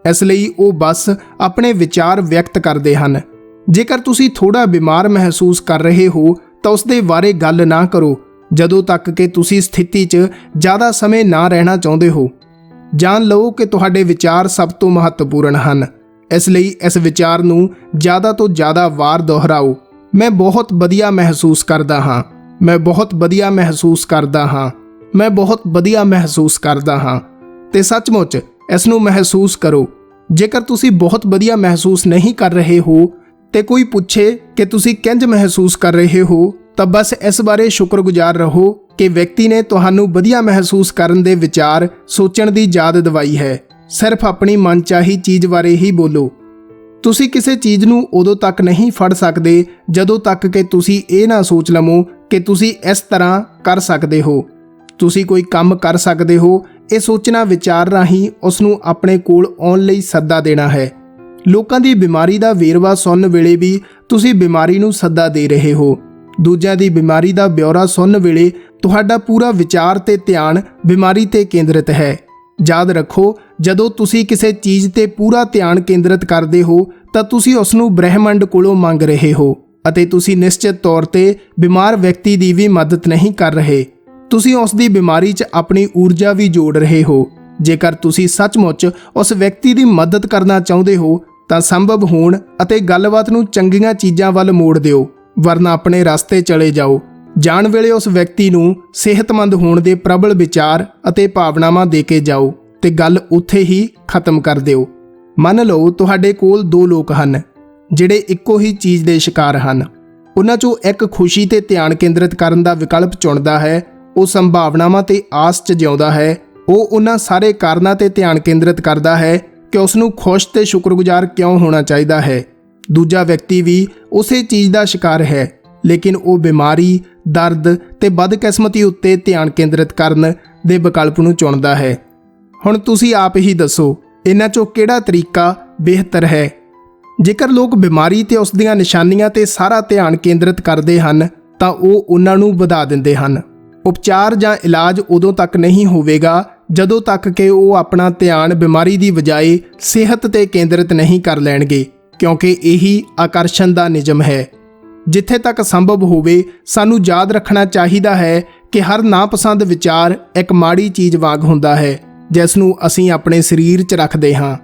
ਇਸ ਲਈ ਉਹ ਬਸ ਆਪਣੇ ਵਿਚਾਰ ਵਿਅਕਤ ਕਰਦੇ ਹਨ। ਜੇਕਰ ਤੁਸੀਂ ਥੋੜਾ ਬਿਮਾਰ ਮਹਿਸੂਸ ਕਰ ਰਹੇ ਹੋ ਤਾਂ ਉਸ ਦੇ ਬਾਰੇ ਗੱਲ ਨਾ ਕਰੋ ਜਦੋਂ ਤੱਕ ਕਿ ਤੁਸੀਂ ਸਥਿਤੀ 'ਚ ਜ਼ਿਆਦਾ ਸਮੇਂ ਨਾ ਰਹਿਣਾ ਚਾਹੁੰਦੇ ਹੋ। ਜਾਣ ਲਓ ਕਿ ਤੁਹਾਡੇ ਵਿਚਾਰ ਸਭ ਤੋਂ ਮਹੱਤਵਪੂਰਨ ਹਨ। ਇਸ ਲਈ ਇਸ ਵਿਚਾਰ ਨੂੰ ਜ਼ਿਆਦਾ ਤੋਂ ਜ਼ਿਆਦਾ ਵਾਰ ਦੁਹਰਾਓ। ਮੈਂ ਬਹੁਤ ਵਧੀਆ ਮਹਿਸੂਸ ਕਰਦਾ ਹਾਂ। ਮੈਂ ਬਹੁਤ ਵਧੀਆ ਮਹਿਸੂਸ ਕਰਦਾ ਹਾਂ। ਮੈਂ ਬਹੁਤ ਵਧੀਆ ਮਹਿਸੂਸ ਕਰਦਾ ਹਾਂ। ਤੇ ਸੱਚਮੁੱਚ ਇਸ ਨੂੰ ਮਹਿਸੂਸ ਕਰੋ। ਜੇਕਰ ਤੁਸੀਂ ਬਹੁਤ ਵਧੀਆ ਮਹਿਸੂਸ ਨਹੀਂ ਕਰ ਰਹੇ ਹੋ ਤੇ ਕੋਈ ਪੁੱਛੇ ਕਿ ਤੁਸੀਂ ਕਿੰਜ ਮਹਿਸੂਸ ਕਰ ਰਹੇ ਹੋ ਤਾਂ ਬਸ ਇਸ ਬਾਰੇ ਸ਼ੁਕਰਗੁਜ਼ਾਰ ਰਹੋ ਕਿ ਵਿਅਕਤੀ ਨੇ ਤੁਹਾਨੂੰ ਵਧੀਆ ਮਹਿਸੂਸ ਕਰਨ ਦੇ ਵਿਚਾਰ ਸੋਚਣ ਦੀ ਯਾਦ ਦਿਵਾਈ ਹੈ। ਸਿਰਫ ਆਪਣੀ ਮਨਚਾਹੀ ਚੀਜ਼ ਬਾਰੇ ਹੀ ਬੋਲੋ। ਤੁਸੀਂ ਕਿਸੇ ਚੀਜ਼ ਨੂੰ ਉਦੋਂ ਤੱਕ ਨਹੀਂ ਫੜ ਸਕਦੇ ਜਦੋਂ ਤੱਕ ਕਿ ਤੁਸੀਂ ਇਹ ਨਾ ਸੋਚ ਲਵੋ ਕਿ ਤੁਸੀਂ ਇਸ ਤਰ੍ਹਾਂ ਕਰ ਸਕਦੇ ਹੋ। ਤੁਸੀਂ ਕੋਈ ਕੰਮ ਕਰ ਸਕਦੇ ਹੋ, ਇਹ ਸੋਚਣਾ ਵਿਚਾਰ ਰਾਹੀਂ ਉਸ ਨੂੰ ਆਪਣੇ ਕੋਲ ਆਉਣ ਲਈ ਸੱਦਾ ਦੇਣਾ ਹੈ। ਲੋਕਾਂ ਦੀ ਬਿਮਾਰੀ ਦਾ ਵੇਰਵਾ ਸੁਣਨ ਵੇਲੇ ਵੀ ਤੁਸੀਂ ਬਿਮਾਰੀ ਨੂੰ ਸੱਦਾ ਦੇ ਰਹੇ ਹੋ। ਦੂਜਿਆਂ ਦੀ ਬਿਮਾਰੀ ਦਾ ਬਿਉਰਾ ਸੁਣਨ ਵੇਲੇ ਤੁਹਾਡਾ ਪੂਰਾ ਵਿਚਾਰ ਤੇ ਧਿਆਨ ਬਿਮਾਰੀ ਤੇ ਕੇਂਦਰਿਤ ਹੈ। ਯਾਦ ਰੱਖੋ, ਜਦੋਂ ਤੁਸੀਂ ਕਿਸੇ ਚੀਜ਼ ਤੇ ਪੂਰਾ ਧਿਆਨ ਕੇਂਦਰਿਤ ਕਰਦੇ ਹੋ ਤਾਂ ਤੁਸੀਂ ਉਸ ਨੂੰ ਬ੍ਰਹਿਮੰਡ ਕੋਲੋਂ ਮੰਗ ਰਹੇ ਹੋ ਅਤੇ ਤੁਸੀਂ ਨਿਸ਼ਚਿਤ ਤੌਰ ਤੇ ਬਿਮਾਰ ਵਿਅਕਤੀ ਦੀ ਵੀ ਮਦਦ ਨਹੀਂ ਕਰ ਰਹੇ। ਤੁਸੀਂ ਉਸ ਦੀ ਬਿਮਾਰੀ 'ਚ ਆਪਣੀ ਊਰਜਾ ਵੀ ਜੋੜ ਰਹੇ ਹੋ। ਜੇਕਰ ਤੁਸੀਂ ਸੱਚਮੁੱਚ ਉਸ ਵਿਅਕਤੀ ਦੀ ਮਦਦ ਕਰਨਾ ਚਾਹੁੰਦੇ ਹੋ ਤਾਂ ਸੰਭਵ ਹੋਣ ਅਤੇ ਗੱਲਬਾਤ ਨੂੰ ਚੰਗੀਆਂ ਚੀਜ਼ਾਂ ਵੱਲ ਮੋੜ ਦਿਓ, ਵਰਨਾ ਆਪਣੇ ਰਸਤੇ ਚਲੇ ਜਾਓ। ਜਾਣ ਵੇਲੇ ਉਸ ਵਿਅਕਤੀ ਨੂੰ ਸਿਹਤਮੰਦ ਹੋਣ ਦੇ ਪ੍ਰਬਲ ਵਿਚਾਰ ਅਤੇ ਭਾਵਨਾਵਾਂ ਦੇ ਕੇ ਜਾਓ ਤੇ ਗੱਲ ਉੱਥੇ ਹੀ ਖਤਮ ਕਰ ਦਿਓ। ਮੰਨ ਲਓ ਤੁਹਾਡੇ ਕੋਲ ਦੋ ਲੋਕ ਹਨ ਜਿਹੜੇ ਇੱਕੋ ਹੀ ਚੀਜ਼ ਦੇ ਸ਼ਿਕਾਰ ਹਨ। ਉਹਨਾਂ 'ਚੋਂ ਇੱਕ ਖੁਸ਼ੀ ਤੇ ਧਿਆਨ ਕੇਂਦਰਿਤ ਕਰਨ ਦਾ ਵਿਕਲਪ ਚੁਣਦਾ ਹੈ। ਉਹ ਸੰਭਾਵਨਾਵਾਂ ਤੇ ਆਸ 'ਚ ਜਿਉਂਦਾ ਹੈ। ਉਹ ਉਹਨਾਂ ਸਾਰੇ ਕਾਰਨਾਂ ਤੇ ਧਿਆਨ ਕੇਂਦਰਿਤ ਕਰਦਾ ਹੈ ਕਿ ਉਸ ਨੂੰ ਖੁਸ਼ ਤੇ ਸ਼ੁਕਰਗੁਜ਼ਾਰ ਕਿਉਂ ਹੋਣਾ ਚਾਹੀਦਾ ਹੈ। ਦੂਜਾ ਵਿਅਕਤੀ ਵੀ ਉਸੇ ਚੀਜ਼ ਦਾ ਸ਼ਿਕਾਰ ਹੈ, ਲੇਕਿਨ ਉਹ ਬਿਮਾਰੀ, ਦਰਦ ਤੇ ਬਦਕਿਸਮਤੀ ਉੱਤੇ ਧਿਆਨ ਕੇਂਦਰਿਤ ਕਰਨ ਦੇ ਵਿਕਲਪ ਨੂੰ ਚੁਣਦਾ ਹੈ। ਹੁਣ ਤੁਸੀਂ ਆਪ ਹੀ ਦੱਸੋ, ਇਹਨਾਂ 'ਚੋਂ ਕਿਹੜਾ ਤਰੀਕਾ ਬਿਹਤਰ ਹੈ? ਜੇਕਰ ਲੋਕ ਬਿਮਾਰੀ ਤੇ ਉਸ ਦੀਆਂ ਨਿਸ਼ਾਨੀਆਂ ਤੇ ਸਾਰਾ ਧਿਆਨ ਕੇਂਦਰਿਤ ਕਰਦੇ ਹਨ ਤਾਂ ਉਹ ਉਹਨਾਂ ਨੂੰ ਵਧਾ ਦਿੰਦੇ ਹਨ। ਉਪਚਾਰ ਜਾਂ ਇਲਾਜ ਉਦੋਂ ਤੱਕ ਨਹੀਂ ਹੋਵੇਗਾ ਜਦੋਂ ਤੱਕ ਕਿ ਉਹ ਆਪਣਾ ਧਿਆਨ ਬਿਮਾਰੀ ਦੀ ਬਜਾਏ ਸਿਹਤ ਤੇ ਕੇਂਦਰਿਤ ਨਹੀਂ ਕਰ ਲੈਣਗੇ, ਕਿਉਂਕਿ ਇਹੀ ਆਕਰਸ਼ਣ ਦਾ ਨਿਯਮ ਹੈ। ਜਿੱਥੇ ਤੱਕ ਸੰਭਵ ਹੋਵੇ ਸਾਨੂੰ ਯਾਦ ਰੱਖਣਾ ਚਾਹੀਦਾ ਹੈ ਕਿ ਹਰ ਨਾਪਸੰਦ ਵਿਚਾਰ ਇੱਕ ਮਾੜੀ ਚੀਜ਼ ਵਾਂਗ ਹੁੰਦਾ ਹੈ ਜਿਸ ਨੂੰ ਅਸੀਂ ਆਪਣੇ ਸਰੀਰ 'ਚ ਰੱਖਦੇ ਹਾਂ।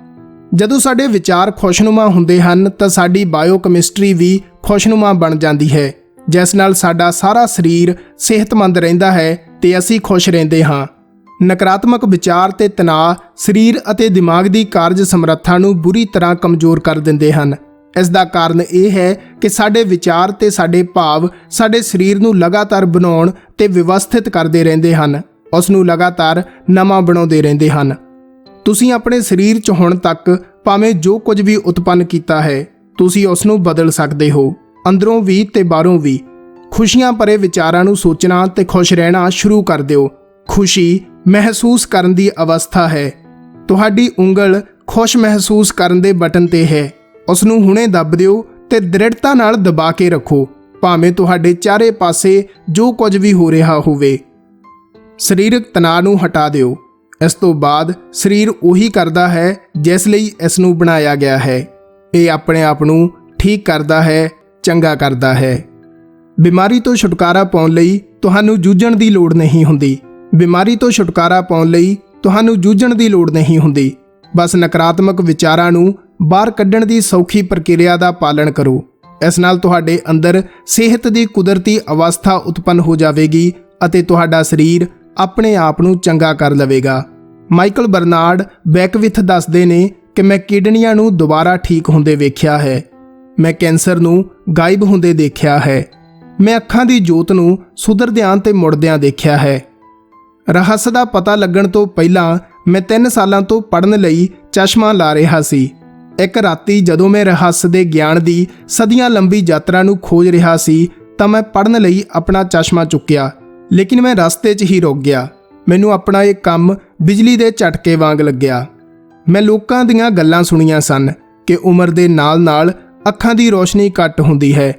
ਜਦੋਂ ਸਾਡੇ ਵਿਚਾਰ ਖੁਸ਼ਨੁਮਾ ਹੁੰਦੇ ਹਨ ਤਾਂ ਸਾਡੀ ਬਾਇਓਕੈਮਿਸਟਰੀ ਵੀ ਖੁਸ਼ਨੁਮਾ ਬਣ ਜਾਂਦੀ ਹੈ, ਜਿਸ ਨਾਲ ਸਾਡਾ ਸਾਰਾ ਸਰੀਰ ਸਿਹਤਮੰਦ ਰਹਿੰਦਾ ਹੈ ਤੇ ਅਸੀਂ ਖੁਸ਼ ਰਹਿੰਦੇ ਹਾਂ। ਨਕਾਰਾਤਮਕ ਵਿਚਾਰ ਤੇ ਤਣਾਅ ਸਰੀਰ ਅਤੇ ਦਿਮਾਗ ਦੀ ਕਾਰਜ ਸਮਰੱਥਾ ਨੂੰ ਬੁਰੀ ਤਰ੍ਹਾਂ ਕਮਜ਼ੋਰ ਕਰ ਦਿੰਦੇ ਹਨ। ਇਸ ਦਾ ਕਾਰਨ ਇਹ ਹੈ ਕਿ ਸਾਡੇ ਵਿਚਾਰ ਤੇ ਸਾਡੇ ਭਾਵ ਸਾਡੇ ਸਰੀਰ ਨੂੰ ਲਗਾਤਾਰ ਬਣਾਉਣ ਤੇ ਵਿਵਸਥਿਤ ਕਰਦੇ ਰਹਿੰਦੇ ਹਨ, ਉਸ ਨੂੰ ਲਗਾਤਾਰ ਨਵਾਂ ਬਣਾਉਂਦੇ ਰਹਿੰਦੇ ਹਨ। ਤੁਸੀਂ ਆਪਣੇ ਸਰੀਰ 'ਚ ਹੁਣ ਤੱਕ ਭਾਵੇਂ ਜੋ ਕੁਝ ਵੀ ਉਤਪੰਨ ਕੀਤਾ ਹੈ, ਤੁਸੀਂ ਉਸ ਨੂੰ ਬਦਲ ਸਕਦੇ ਹੋ, ਅੰਦਰੋਂ ਵੀ ਤੇ ਬਾਹਰੋਂ ਵੀ। ਖੁਸ਼ੀਆਂ ਭਰੇ ਵਿਚਾਰਾਂ ਨੂੰ ਸੋਚਣਾ ਤੇ ਖੁਸ਼ ਰਹਿਣਾ ਸ਼ੁਰੂ ਕਰ ਦਿਓ। ਖੁਸ਼ੀ ਮਹਿਸੂਸ ਕਰਨ ਦੀ ਅਵਸਥਾ ਹੈ। ਤੁਹਾਡੀ ਉਂਗਲ ਖੁਸ਼ ਮਹਿਸੂਸ ਕਰਨ ਦੇ ਬਟਨ ਤੇ ਹੈ। ਉਸ ਨੂੰ ਹੁਣੇ ਦੱਬ ਦਿਓ ਤੇ ਦ੍ਰਿੜਤਾ ਨਾਲ ਦਬਾ ਕੇ ਰੱਖੋ, ਭਾਵੇਂ ਤੁਹਾਡੇ ਚਾਰੇ ਪਾਸੇ ਜੋ ਕੁਝ ਵੀ ਹੋ ਰਿਹਾ ਹੋਵੇ। ਸਰੀਰਕ ਤਣਾਅ ਨੂੰ ਹਟਾ ਦਿਓ। ਇਸ ਤੋਂ ਬਾਅਦ ਸਰੀਰ ਉਹੀ ਕਰਦਾ ਹੈ ਜਿਸ ਲਈ ਇਸ ਨੂੰ ਬਣਾਇਆ ਗਿਆ ਹੈ। ਇਹ ਆਪਣੇ ਆਪ ਨੂੰ ਠੀਕ ਕਰਦਾ ਹੈ, ਚੰਗਾ ਕਰਦਾ ਹੈ। ਬਿਮਾਰੀ ਤੋਂ ਛੁਟਕਾਰਾ ਪਾਉਣ ਲਈ ਤੁਹਾਨੂੰ ਜੂਝਣ ਦੀ ਲੋੜ ਨਹੀਂ ਹੁੰਦੀ। ਬਿਮਾਰੀ ਤੋਂ ਛੁਟਕਾਰਾ ਪਾਉਣ ਲਈ ਤੁਹਾਨੂੰ ਜੂਝਣ ਦੀ ਲੋੜ ਨਹੀਂ ਹੁੰਦੀ। ਬਸ ਨਕਾਰਾਤਮਕ ਵਿਚਾਰਾਂ ਨੂੰ ਬਾਹਰ ਕੱਢਣ ਦੀ ਸੌਖੀ ਪ੍ਰਕਿਰਿਆ ਦਾ ਪਾਲਣ ਕਰੋ। ਇਸ ਨਾਲ ਤੁਹਾਡੇ ਅੰਦਰ ਸਿਹਤ ਦੀ ਕੁਦਰਤੀ ਅਵਸਥਾ ਉਤਪੰਨ ਹੋ ਜਾਵੇਗੀ ਅਤੇ ਤੁਹਾਡਾ ਸਰੀਰ ਆਪਣੇ ਆਪ ਨੂੰ ਚੰਗਾ ਕਰ ਲਵੇਗਾ। ਮਾਈਕਲ ਬਰਨਾਰਡ ਬੈਕਵਿਥ ਦੱਸਦੇ ਨੇ ਕਿ ਮੈਂ ਕਿਡਨੀਆਂ ਨੂੰ ਦੁਬਾਰਾ ਠੀਕ ਹੁੰਦੇ ਵੇਖਿਆ ਹੈ। ਮੈਂ ਕੈਂਸਰ ਨੂੰ ਗਾਇਬ ਹੁੰਦੇ ਦੇਖਿਆ ਹੈ। ਮੈਂ ਅੱਖਾਂ ਦੀ ਜੋਤ ਨੂੰ ਸੁਧਰਦਿਆਂ ਤੇ ਮੁੜਦਿਆਂ ਦੇਖਿਆ ਹੈ। ਰਹੱਸ ਦਾ ਪਤਾ ਲੱਗਣ ਤੋਂ ਪਹਿਲਾਂ ਮੈਂ 3 ਸਾਲਾਂ ਤੋਂ ਪੜ੍ਹਨ ਲਈ ਚਸ਼ਮਾ ਲਾ ਰਿਹਾ ਸੀ। ਇੱਕ ਰਾਤੀ ਜਦੋਂ ਮੈਂ ਰਹੱਸ ਦੇ ਗਿਆਨ ਦੀ ਸਦੀਆਂ ਲੰਬੀ ਯਾਤਰਾ ਨੂੰ ਖੋਜ ਰਿਹਾ ਸੀ ਤਾਂ ਮੈਂ ਪੜ੍ਹਨ ਲਈ ਆਪਣਾ ਚਸ਼ਮਾ ਚੁੱਕਿਆ, ਲੇਕਿਨ ਮੈਂ ਰਸਤੇ 'ਚ ਹੀ ਰੁਕ ਗਿਆ। ਮੈਨੂੰ ਆਪਣਾ ਇਹ ਕੰਮ ਬਿਜਲੀ ਦੇ ਝਟਕੇ ਵਾਂਗ ਲੱਗਿਆ। ਮੈਂ ਲੋਕਾਂ ਦੀਆਂ ਗੱਲਾਂ ਸੁਣੀਆਂ ਸਨ ਕਿ ਉਮਰ ਦੇ ਨਾਲ-ਨਾਲ ਅੱਖਾਂ ਦੀ ਰੋਸ਼ਨੀ ਘੱਟ ਹੁੰਦੀ ਹੈ।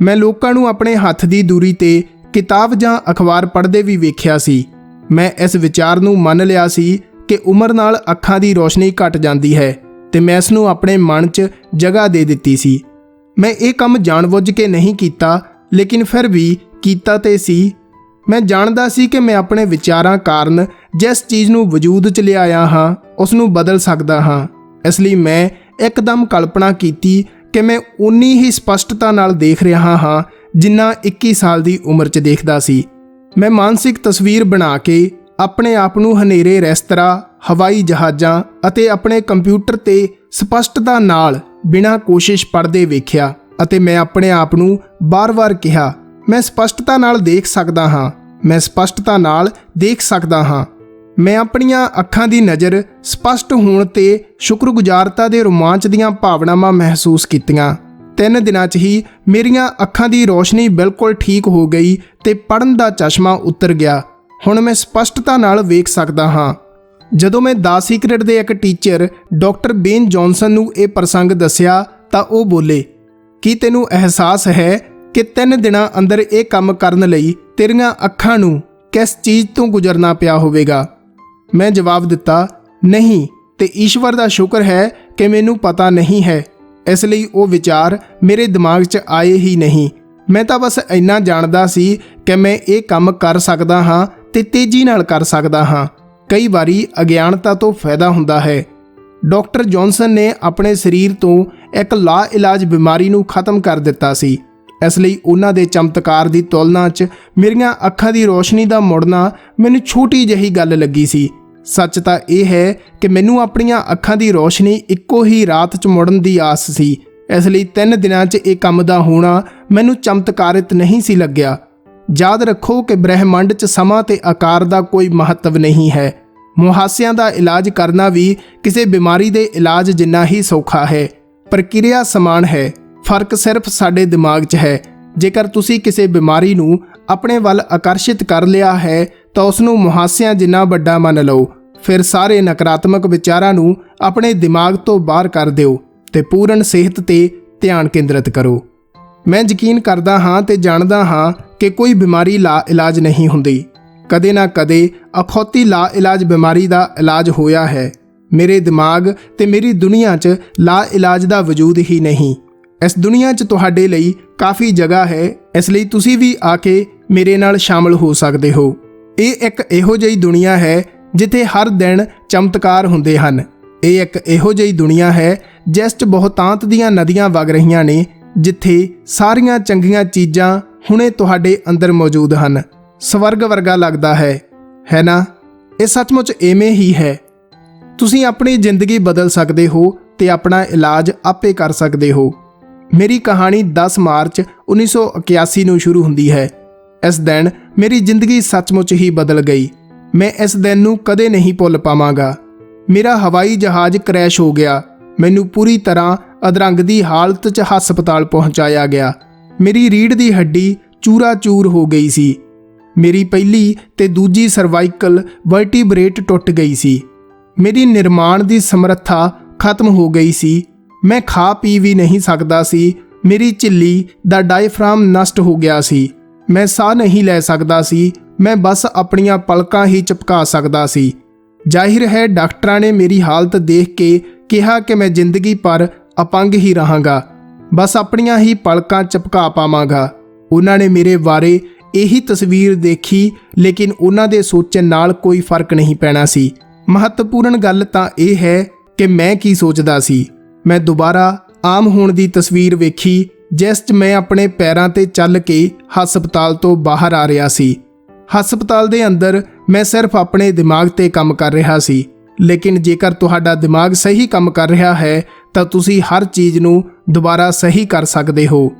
ਮੈਂ ਲੋਕਾਂ ਨੂੰ ਆਪਣੇ ਹੱਥ ਦੀ ਦੂਰੀ ਤੇ ਕਿਤਾਬ ਜਾਂ ਅਖਬਾਰ ਪੜ੍ਹਦੇ ਵੀ ਵੇਖਿਆ ਸੀ। ਮੈਂ ਇਸ ਵਿਚਾਰ ਨੂੰ ਮੰਨ ਲਿਆ ਸੀ ਕਿ ਉਮਰ ਨਾਲ ਅੱਖਾਂ ਦੀ ਰੋਸ਼ਨੀ ਘਟ ਜਾਂਦੀ ਹੈ ਤੇ ਮੈਂ ਇਸ ਨੂੰ ਆਪਣੇ ਮਨ 'ਚ ਜਗ੍ਹਾ ਦੇ ਦਿੱਤੀ ਸੀ। ਮੈਂ ਇਹ ਕੰਮ ਜਾਣਬੁੱਝ ਕੇ ਨਹੀਂ ਕੀਤਾ, ਲੇਕਿਨ ਫਿਰ ਵੀ ਕੀਤਾ ਤੇ ਸੀ। ਮੈਂ ਜਾਣਦਾ ਸੀ ਕਿ ਮੈਂ ਆਪਣੇ ਵਿਚਾਰਾਂ ਕਾਰਨ ਜਿਸ ਚੀਜ਼ ਨੂੰ ਵਜੂਦ 'ਚ ਲਿਆਇਆ ਹਾਂ ਉਸ ਨੂੰ ਬਦਲ ਸਕਦਾ ਹਾਂ। ਇਸ ਲਈ ਮੈਂ ਇੱਕਦਮ ਕਲਪਨਾ ਕੀਤੀ ਕਿ ਮੈਂ ਉਨੀ ਹੀ ਸਪਸ਼ਟਤਾ ਨਾਲ ਦੇਖ ਰਿਹਾ ਹਾਂ ਜਿੰਨਾ 21 ਸਾਲ ਦੀ ਉਮਰ 'ਚ ਦੇਖਦਾ ਸੀ। ਮੈਂ ਮਾਨਸਿਕ ਤਸਵੀਰ ਬਣਾ ਕੇ ਆਪਣੇ ਆਪ ਨੂੰ ਹਨੇਰੇ ਰੈਸਤਰਾ, ਹਵਾਈ ਜਹਾਜ਼ਾਂ ਅਤੇ ਆਪਣੇ ਕੰਪਿਊਟਰ ਤੇ ਸਪਸ਼ਟਤਾ ਨਾਲ ਬਿਨਾਂ ਕੋਸ਼ਿਸ਼ ਪੜ੍ਹਦੇ ਵੇਖਿਆ ਅਤੇ ਮੈਂ ਆਪਣੇ ਆਪ ਨੂੰ ਬਾਰ-ਬਾਰ ਕਿਹਾ, ਮੈਂ ਸਪਸ਼ਟਤਾ ਨਾਲ ਦੇਖ ਸਕਦਾ ਹਾਂ, ਮੈਂ ਸਪਸ਼ਟਤਾ ਨਾਲ ਦੇਖ ਸਕਦਾ ਹਾਂ। ਮੈਂ ਆਪਣੀਆਂ ਅੱਖਾਂ ਦੀ ਨਜ਼ਰ ਸਪਸ਼ਟ ਹੋਣ ਤੇ ਸ਼ੁਕਰਗੁਜ਼ਾਰਤਾ ਦੇ ਰੋਮਾਂਚ ਦੀਆਂ ਭਾਵਨਾਵਾਂ ਮਹਿਸੂਸ ਕੀਤੀਆਂ। 3 ਦਿਨਾਂ 'ਚ ਹੀ ਮੇਰੀਆਂ ਅੱਖਾਂ ਦੀ ਰੋਸ਼ਨੀ ਬਿਲਕੁਲ ਠੀਕ ਹੋ ਗਈ ਤੇ ਪੜ੍ਹਨ ਦਾ ਚਸ਼ਮਾ ਉਤਰ ਗਿਆ। ਹੁਣ ਮੈਂ ਸਪਸ਼ਟਤਾ ਨਾਲ ਵੇਖ ਸਕਦਾ ਹਾਂ। ਜਦੋਂ ਮੈਂ ਦਾ ਸੀਕ੍ਰੇਟ ਦੇ ਇੱਕ ਟੀਚਰ ਡਾਕਟਰ ਬੇਨ ਜੌਨਸਨ ਨੂੰ ਇਹ ਪ੍ਰਸੰਗ ਦੱਸਿਆ ਤਾਂ ਉਹ ਬੋਲੇ, ਕੀ ਤੈਨੂੰ ਅਹਿਸਾਸ ਹੈ ਕਿ 3 ਦਿਨਾਂ ਅੰਦਰ ਇਹ ਕੰਮ ਕਰਨ ਲਈ ਤੇਰੀਆਂ ਅੱਖਾਂ ਨੂੰ ਕਿਸ ਚੀਜ਼ ਤੋਂ ਗੁਜ਼ਰਨਾ ਪਿਆ ਹੋਵੇਗਾ? ਮੈਂ ਜਵਾਬ ਦਿੱਤਾ, ਨਹੀਂ, ਤੇ ਈਸ਼ਵਰ ਦਾ ਸ਼ੁਕਰ ਹੈ ਕਿ ਮੈਨੂੰ ਪਤਾ ਨਹੀਂ ਹੈ। ਇਸ ਲਈ ਉਹ ਵਿਚਾਰ ਮੇਰੇ ਦਿਮਾਗ 'ਚ ਆਏ ਹੀ ਨਹੀਂ। ਮੈਂ ਤਾਂ ਬਸ ਇੰਨਾ ਜਾਣਦਾ ਸੀ ਕਿ ਮੈਂ ਇਹ ਕੰਮ ਕਰ ਸਕਦਾ ਹਾਂ ਤੇ ਤੇਜ਼ੀ ਨਾਲ ਕਰ ਸਕਦਾ ਹਾਂ। ਕਈ ਵਾਰੀ ਅਗਿਆਨਤਾ ਤੋਂ ਫਾਇਦਾ ਹੁੰਦਾ ਹੈ। ਡਾਕਟਰ ਜੌਨਸਨ ਨੇ ਆਪਣੇ ਸਰੀਰ ਤੋਂ ਇੱਕ ਲਾ ਇਲਾਜ ਬਿਮਾਰੀ ਨੂੰ ਖਤਮ ਕਰ ਦਿੱਤਾ ਸੀ। ਇਸ ਲਈ ਉਹਨਾਂ ਦੇ ਚਮਤਕਾਰ ਦੀ ਤੁਲਨਾ 'ਚ ਮੇਰੀਆਂ ਅੱਖਾਂ ਦੀ ਰੋਸ਼ਨੀ ਦਾ ਮੁੜਨਾ ਮੈਨੂੰ ਛੋਟੀ ਜਿਹੀ ਗੱਲ ਲੱਗੀ ਸੀ। ਸੱਚ ਤਾਂ ਇਹ ਹੈ ਕਿ ਮੈਨੂੰ ਆਪਣੀਆਂ ਅੱਖਾਂ ਦੀ ਰੋਸ਼ਨੀ ਇੱਕੋ ਹੀ ਰਾਤ 'ਚ ਮੁੜਨ ਦੀ ਆਸ ਸੀ। ਇਸ ਲਈ 3 ਦਿਨਾਂ 'ਚ ਇਹ ਕੰਮ ਦਾ ਹੋਣਾ ਮੈਨੂੰ ਚਮਤਕਾਰਿਤ ਨਹੀਂ ਸੀ ਲੱਗਿਆ। ਯਾਦ ਰੱਖੋ ਕਿ ਬ੍ਰਹਿਮੰਡ 'ਚ ਸਮਾਂ ਤੇ ਆਕਾਰ ਦਾ ਕੋਈ ਮਹੱਤਵ ਨਹੀਂ ਹੈ। ਮੁਹਾਸਿਆਂ ਦਾ ਇਲਾਜ ਕਰਨਾ ਵੀ ਕਿਸੇ ਬਿਮਾਰੀ ਦੇ ਇਲਾਜ ਜਿੰਨਾ ਹੀ ਸੌਖਾ ਹੈ। ਪ੍ਰਕਿਰਿਆ ਸਮਾਨ ਹੈ, ਫਰਕ ਸਿਰਫ ਸਾਡੇ ਦਿਮਾਗ 'ਚ ਹੈ। ਜੇਕਰ ਤੁਸੀਂ ਕਿਸੇ ਬਿਮਾਰੀ ਨੂੰ ਆਪਣੇ ਵੱਲ ਆਕਰਸ਼ਿਤ ਕਰ ਲਿਆ ਹੈ ਤਾਂ ਉਸ ਨੂੰ ਮੁਹਾਸਿਆਂ ਜਿੰਨਾ ਵੱਡਾ ਮੰਨ ਲਓ। ਫਿਰ ਸਾਰੇ ਨਕਾਰਾਤਮਕ ਵਿਚਾਰਾਂ ਨੂੰ ਆਪਣੇ ਦਿਮਾਗ ਤੋਂ ਬਾਹਰ ਕਰ ਦਿਓ ਤੇ ਪੂਰਨ ਸਿਹਤ ਤੇ ਧਿਆਨ ਕੇਂਦਰਿਤ ਕਰੋ। ਮੈਂ ਯਕੀਨ ਕਰਦਾ ਹਾਂ ਤੇ ਜਾਣਦਾ ਹਾਂ ਕਿ ਕੋਈ ਬਿਮਾਰੀ ਲਾ ਇਲਾਜ ਨਹੀਂ ਹੁੰਦੀ। ਕਦੇ ਨਾ ਕਦੇ ਅਖੌਤੀ ਲਾ ਇਲਾਜ ਬਿਮਾਰੀ ਦਾ ਇਲਾਜ ਹੋਇਆ ਹੈ। ਮੇਰੇ ਦਿਮਾਗ ਤੇ ਮੇਰੀ ਦੁਨੀਆ 'ਚ ਲਾ ਇਲਾਜ ਦਾ ਵਜੂਦ ਹੀ ਨਹੀਂ। ਇਸ ਦੁਨੀਆ 'ਚ ਤੁਹਾਡੇ ਲਈ ਕਾਫੀ ਜਗ੍ਹਾ ਹੈ, ਇਸ ਲਈ ਤੁਸੀਂ ਵੀ ਆ ਕੇ ਮੇਰੇ ਨਾਲ ਸ਼ਾਮਲ ਹੋ ਸਕਦੇ ਹੋ। ਇਹ ਇੱਕ ਇਹੋ ਜਿਹੀ ਦੁਨੀਆ ਹੈ ਜਿੱਥੇ ਹਰ ਦਿਨ ਚਮਤਕਾਰ ਹੁੰਦੇ ਹਨ। ਇਹ ਇੱਕ ਇਹੋ ਜਿਹੀ ਦੁਨੀਆ ਹੈ ਜਿਸ 'ਚ ਬਹੁਤਾਂਤ ਦੀਆਂ ਨਦੀਆਂ ਵਗ ਰਹੀਆਂ ਨੇ, ਜਿੱਥੇ ਸਾਰੀਆਂ ਚੰਗੀਆਂ ਚੀਜ਼ਾਂ ਹੁਣੇ ਤੁਹਾਡੇ ਅੰਦਰ ਮੌਜੂਦ ਹਨ। ਸਵਰਗ ਵਰਗਾ ਲੱਗਦਾ ਹੈ ਨਾ? ਇਹ ਸੱਚਮੁੱਚ ਐਵੇਂ ਹੀ ਹੈ। ਤੁਸੀਂ ਆਪਣੀ ਜ਼ਿੰਦਗੀ ਬਦਲ ਸਕਦੇ ਹੋ ਤੇ ਆਪਣਾ ਇਲਾਜ ਆਪੇ ਕਰ ਸਕਦੇ ਹੋ। ਮੇਰੀ ਕਹਾਣੀ 10 ਮਾਰਚ 1981 ਨੂੰ ਸ਼ੁਰੂ ਹੁੰਦੀ ਹੈ। ਇਸ ਦਿਨ ਮੇਰੀ ਜ਼ਿੰਦਗੀ ਸੱਚਮੁੱਚ ਹੀ ਬਦਲ ਗਈ। ਮੈਂ ਇਸ ਦਿਨ ਨੂੰ ਕਦੇ ਨਹੀਂ ਭੁੱਲ ਪਾਵਾਂਗਾ। ਮੇਰਾ ਹਵਾਈ ਜਹਾਜ਼ ਕ੍ਰੈਸ਼ ਹੋ ਗਿਆ। ਮੈਨੂੰ ਪੂਰੀ ਤਰ੍ਹਾਂ ਅਧਰੰਗ ਦੀ ਹਾਲਤ 'ਚ ਹਸਪਤਾਲ ਪਹੁੰਚਾਇਆ ਗਿਆ। ਮੇਰੀ ਰੀੜ੍ਹ ਦੀ ਹੱਡੀ ਚੂਰਾ-ਚੂਰ ਹੋ ਗਈ ਸੀ। ਮੇਰੀ ਪਹਿਲੀ ਤੇ ਦੂਜੀ ਸਰਵਾਈਕਲ ਵਰਟੀਬ੍ਰੇਟ ਟੁੱਟ ਗਈ ਸੀ। ਮੇਰੀ ਨਿਰਮਾਣ ਦੀ ਸਮਰੱਥਾ ਖਤਮ ਹੋ ਗਈ ਸੀ। ਮੈਂ ਖਾ ਪੀ ਵੀ ਨਹੀਂ ਸਕਦਾ ਸੀ। ਮੇਰੀ ਝਿੱਲੀ ਦਾ ਡਾਇਫਰਾਮ ਨਸ਼ਟ ਹੋ ਗਿਆ ਸੀ। ਮੈਂ ਸਾਹ ਨਹੀਂ ਲੈ ਸਕਦਾ ਸੀ। ਮੈਂ ਬਸ ਆਪਣੀਆਂ ਪਲਕਾਂ ਹੀ ਝਪਕਾ ਸਕਦਾ ਸੀ। ਜ਼ਾਹਿਰ ਹੈ ਡਾਕਟਰਾਂ ਨੇ ਮੇਰੀ ਹਾਲਤ ਦੇਖ ਕੇ ਕਿਹਾ ਕਿ ਮੈਂ ਜ਼ਿੰਦਗੀ ਭਰ ਅਪੰਗ ਹੀ ਰਹਾਂਗਾ, ਬਸ ਆਪਣੀਆਂ ਹੀ ਪਲਕਾਂ ਝਪਕਾ ਪਾਵਾਂਗਾ। ਉਹਨਾਂ ਨੇ ਮੇਰੇ ਬਾਰੇ ਇਹੀ ਤਸਵੀਰ ਦੇਖੀ, ਲੇਕਿਨ ਉਹਨਾਂ ਦੇ ਸੋਚਣ ਨਾਲ ਕੋਈ ਫਰਕ ਨਹੀਂ ਪੈਣਾ ਸੀ। ਮਹੱਤਵਪੂਰਨ ਗੱਲ ਤਾਂ ਇਹ ਹੈ ਕਿ ਮੈਂ ਕੀ ਸੋਚਦਾ ਸੀ। ਮੈਂ ਦੁਬਾਰਾ ਆਮ ਹੋਣ ਦੀ ਤਸਵੀਰ ਵੇਖੀ, ਜਿਸ 'ਚ ਮੈਂ ਆਪਣੇ ਪੈਰਾਂ ਤੇ ਚੱਲ ਕੇ ਹਸਪਤਾਲ ਤੋਂ ਬਾਹਰ ਆ ਰਿਹਾ ਸੀ। ਹਸਪਤਾਲ ਦੇ ਅੰਦਰ ਮੈਂ ਸਿਰਫ ਆਪਣੇ ਦਿਮਾਗ ਤੇ ਕੰਮ ਕਰ ਰਿਹਾ ਸੀ। ਲੇਕਿਨ ਜੇਕਰ ਤੁਹਾਡਾ ਦਿਮਾਗ ਸਹੀ ਕੰਮ ਕਰ ਰਿਹਾ ਹੈ ਤਾਂ ਤੁਸੀਂ ਹਰ ਚੀਜ਼ ਨੂੰ ਦੁਬਾਰਾ ਸਹੀ ਕਰ ਸਕਦੇ ਹੋ।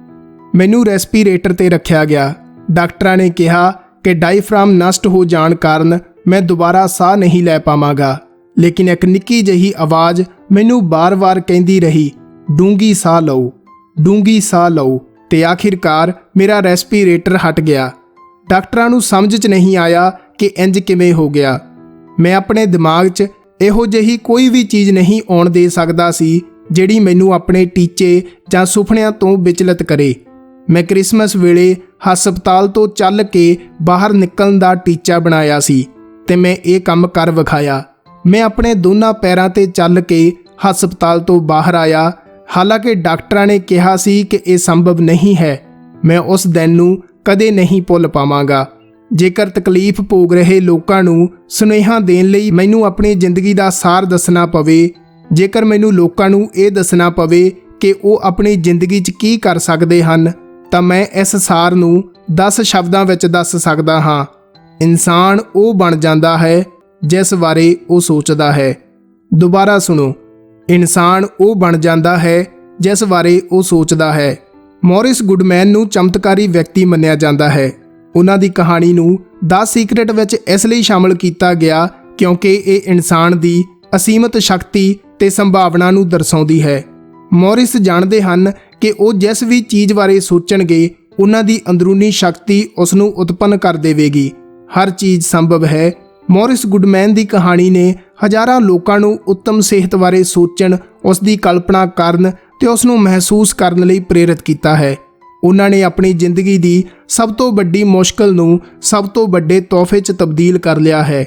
ਮੈਨੂੰ ਰੈਸਪੀਰੇਟਰ ਤੇ ਰੱਖਿਆ ਗਿਆ। ਡਾਕਟਰਾਂ ਨੇ ਕਿਹਾ ਕਿ ਡਾਇਫਰਾਮ ਨਸ਼ਟ ਹੋ ਜਾਣ ਕਾਰਨ मैं दोबारा साह नहीं लै पावांगा। लेकिन एक निक्की जही आवाज़ मैनू बार-बार कहती रही, डूंगी साह लओ, डूंगी साह लओ। ते आखिरकार मेरा रेस्पीरेटर हट गया। डॉक्टरां नूं समझ च नहीं आया कि इंज किवें हो गया। मैं अपने दिमाग 'च इहो जही कोई भी चीज़ नहीं आउण दे सकदा सी जिहड़ी मैनू अपने टीचे जां सुपनिਆਂ ਤੋਂ विचलित करे। मैं क्रिसमस वेले हस्पताल तो चल के बाहर निकलण दा टीचा बनाया सी ते मैं ये काम कर विखाया। मैं अपने दोनों पैरां ते चल के हस्पताल तो बाहर आया। हालांकि डॉक्टरां ने कहा सी कि यह संभव नहीं है। मैं उस दिन नूं कदे नहीं भुल पावांगा। जेकर तकलीफ भोग रहे लोकां नूं सुनेहा देण लई मैनू अपनी जिंदगी दा सार दसना पवे, जेकर मैनू लोकां नूं ये दसना पवे कि वो अपनी जिंदगी 'च की कर सकदे हन, तां मैं इस सार नूं 10 शब्दां विच दस सकदा हां। इंसान वो बन जांदा है जिस बारे वो सोचदा है। दोबारा सुनो, इंसान वो बन जांदा है जिस बारे वो सोचदा है। मॉरिस गुडमैन नूं चमत्कारी व्यक्ति मन्निया जांदा है। उन्हां दी कहानी नूं द सीक्रेट विच इसलिए शामिल किया गया क्योंकि ये इंसान दी असीमित शक्ति ते संभावना नूं दर्शाउंदी है। मॉरिस जाणदे हन कि वो जिस भी चीज़ बारे सोचणगे उन्हां दी अंदरूनी शक्ति उस नूं उत्पन्न कर देवेगी। हर चीज़ संभव है। मॉरिस गुडमैन दी कहानी ने हज़ारां लोकां नूं उत्तम सेहत बारे सोचण, उस दी कल्पना करन ते उस नूं महसूस करन लई प्रेरित किया है। उन्हां ने अपनी जिंदगी दी सब तो वड्डी मुश्किल नूं सब तो वड्डे तोहफे 'च तब्दील कर लिया है।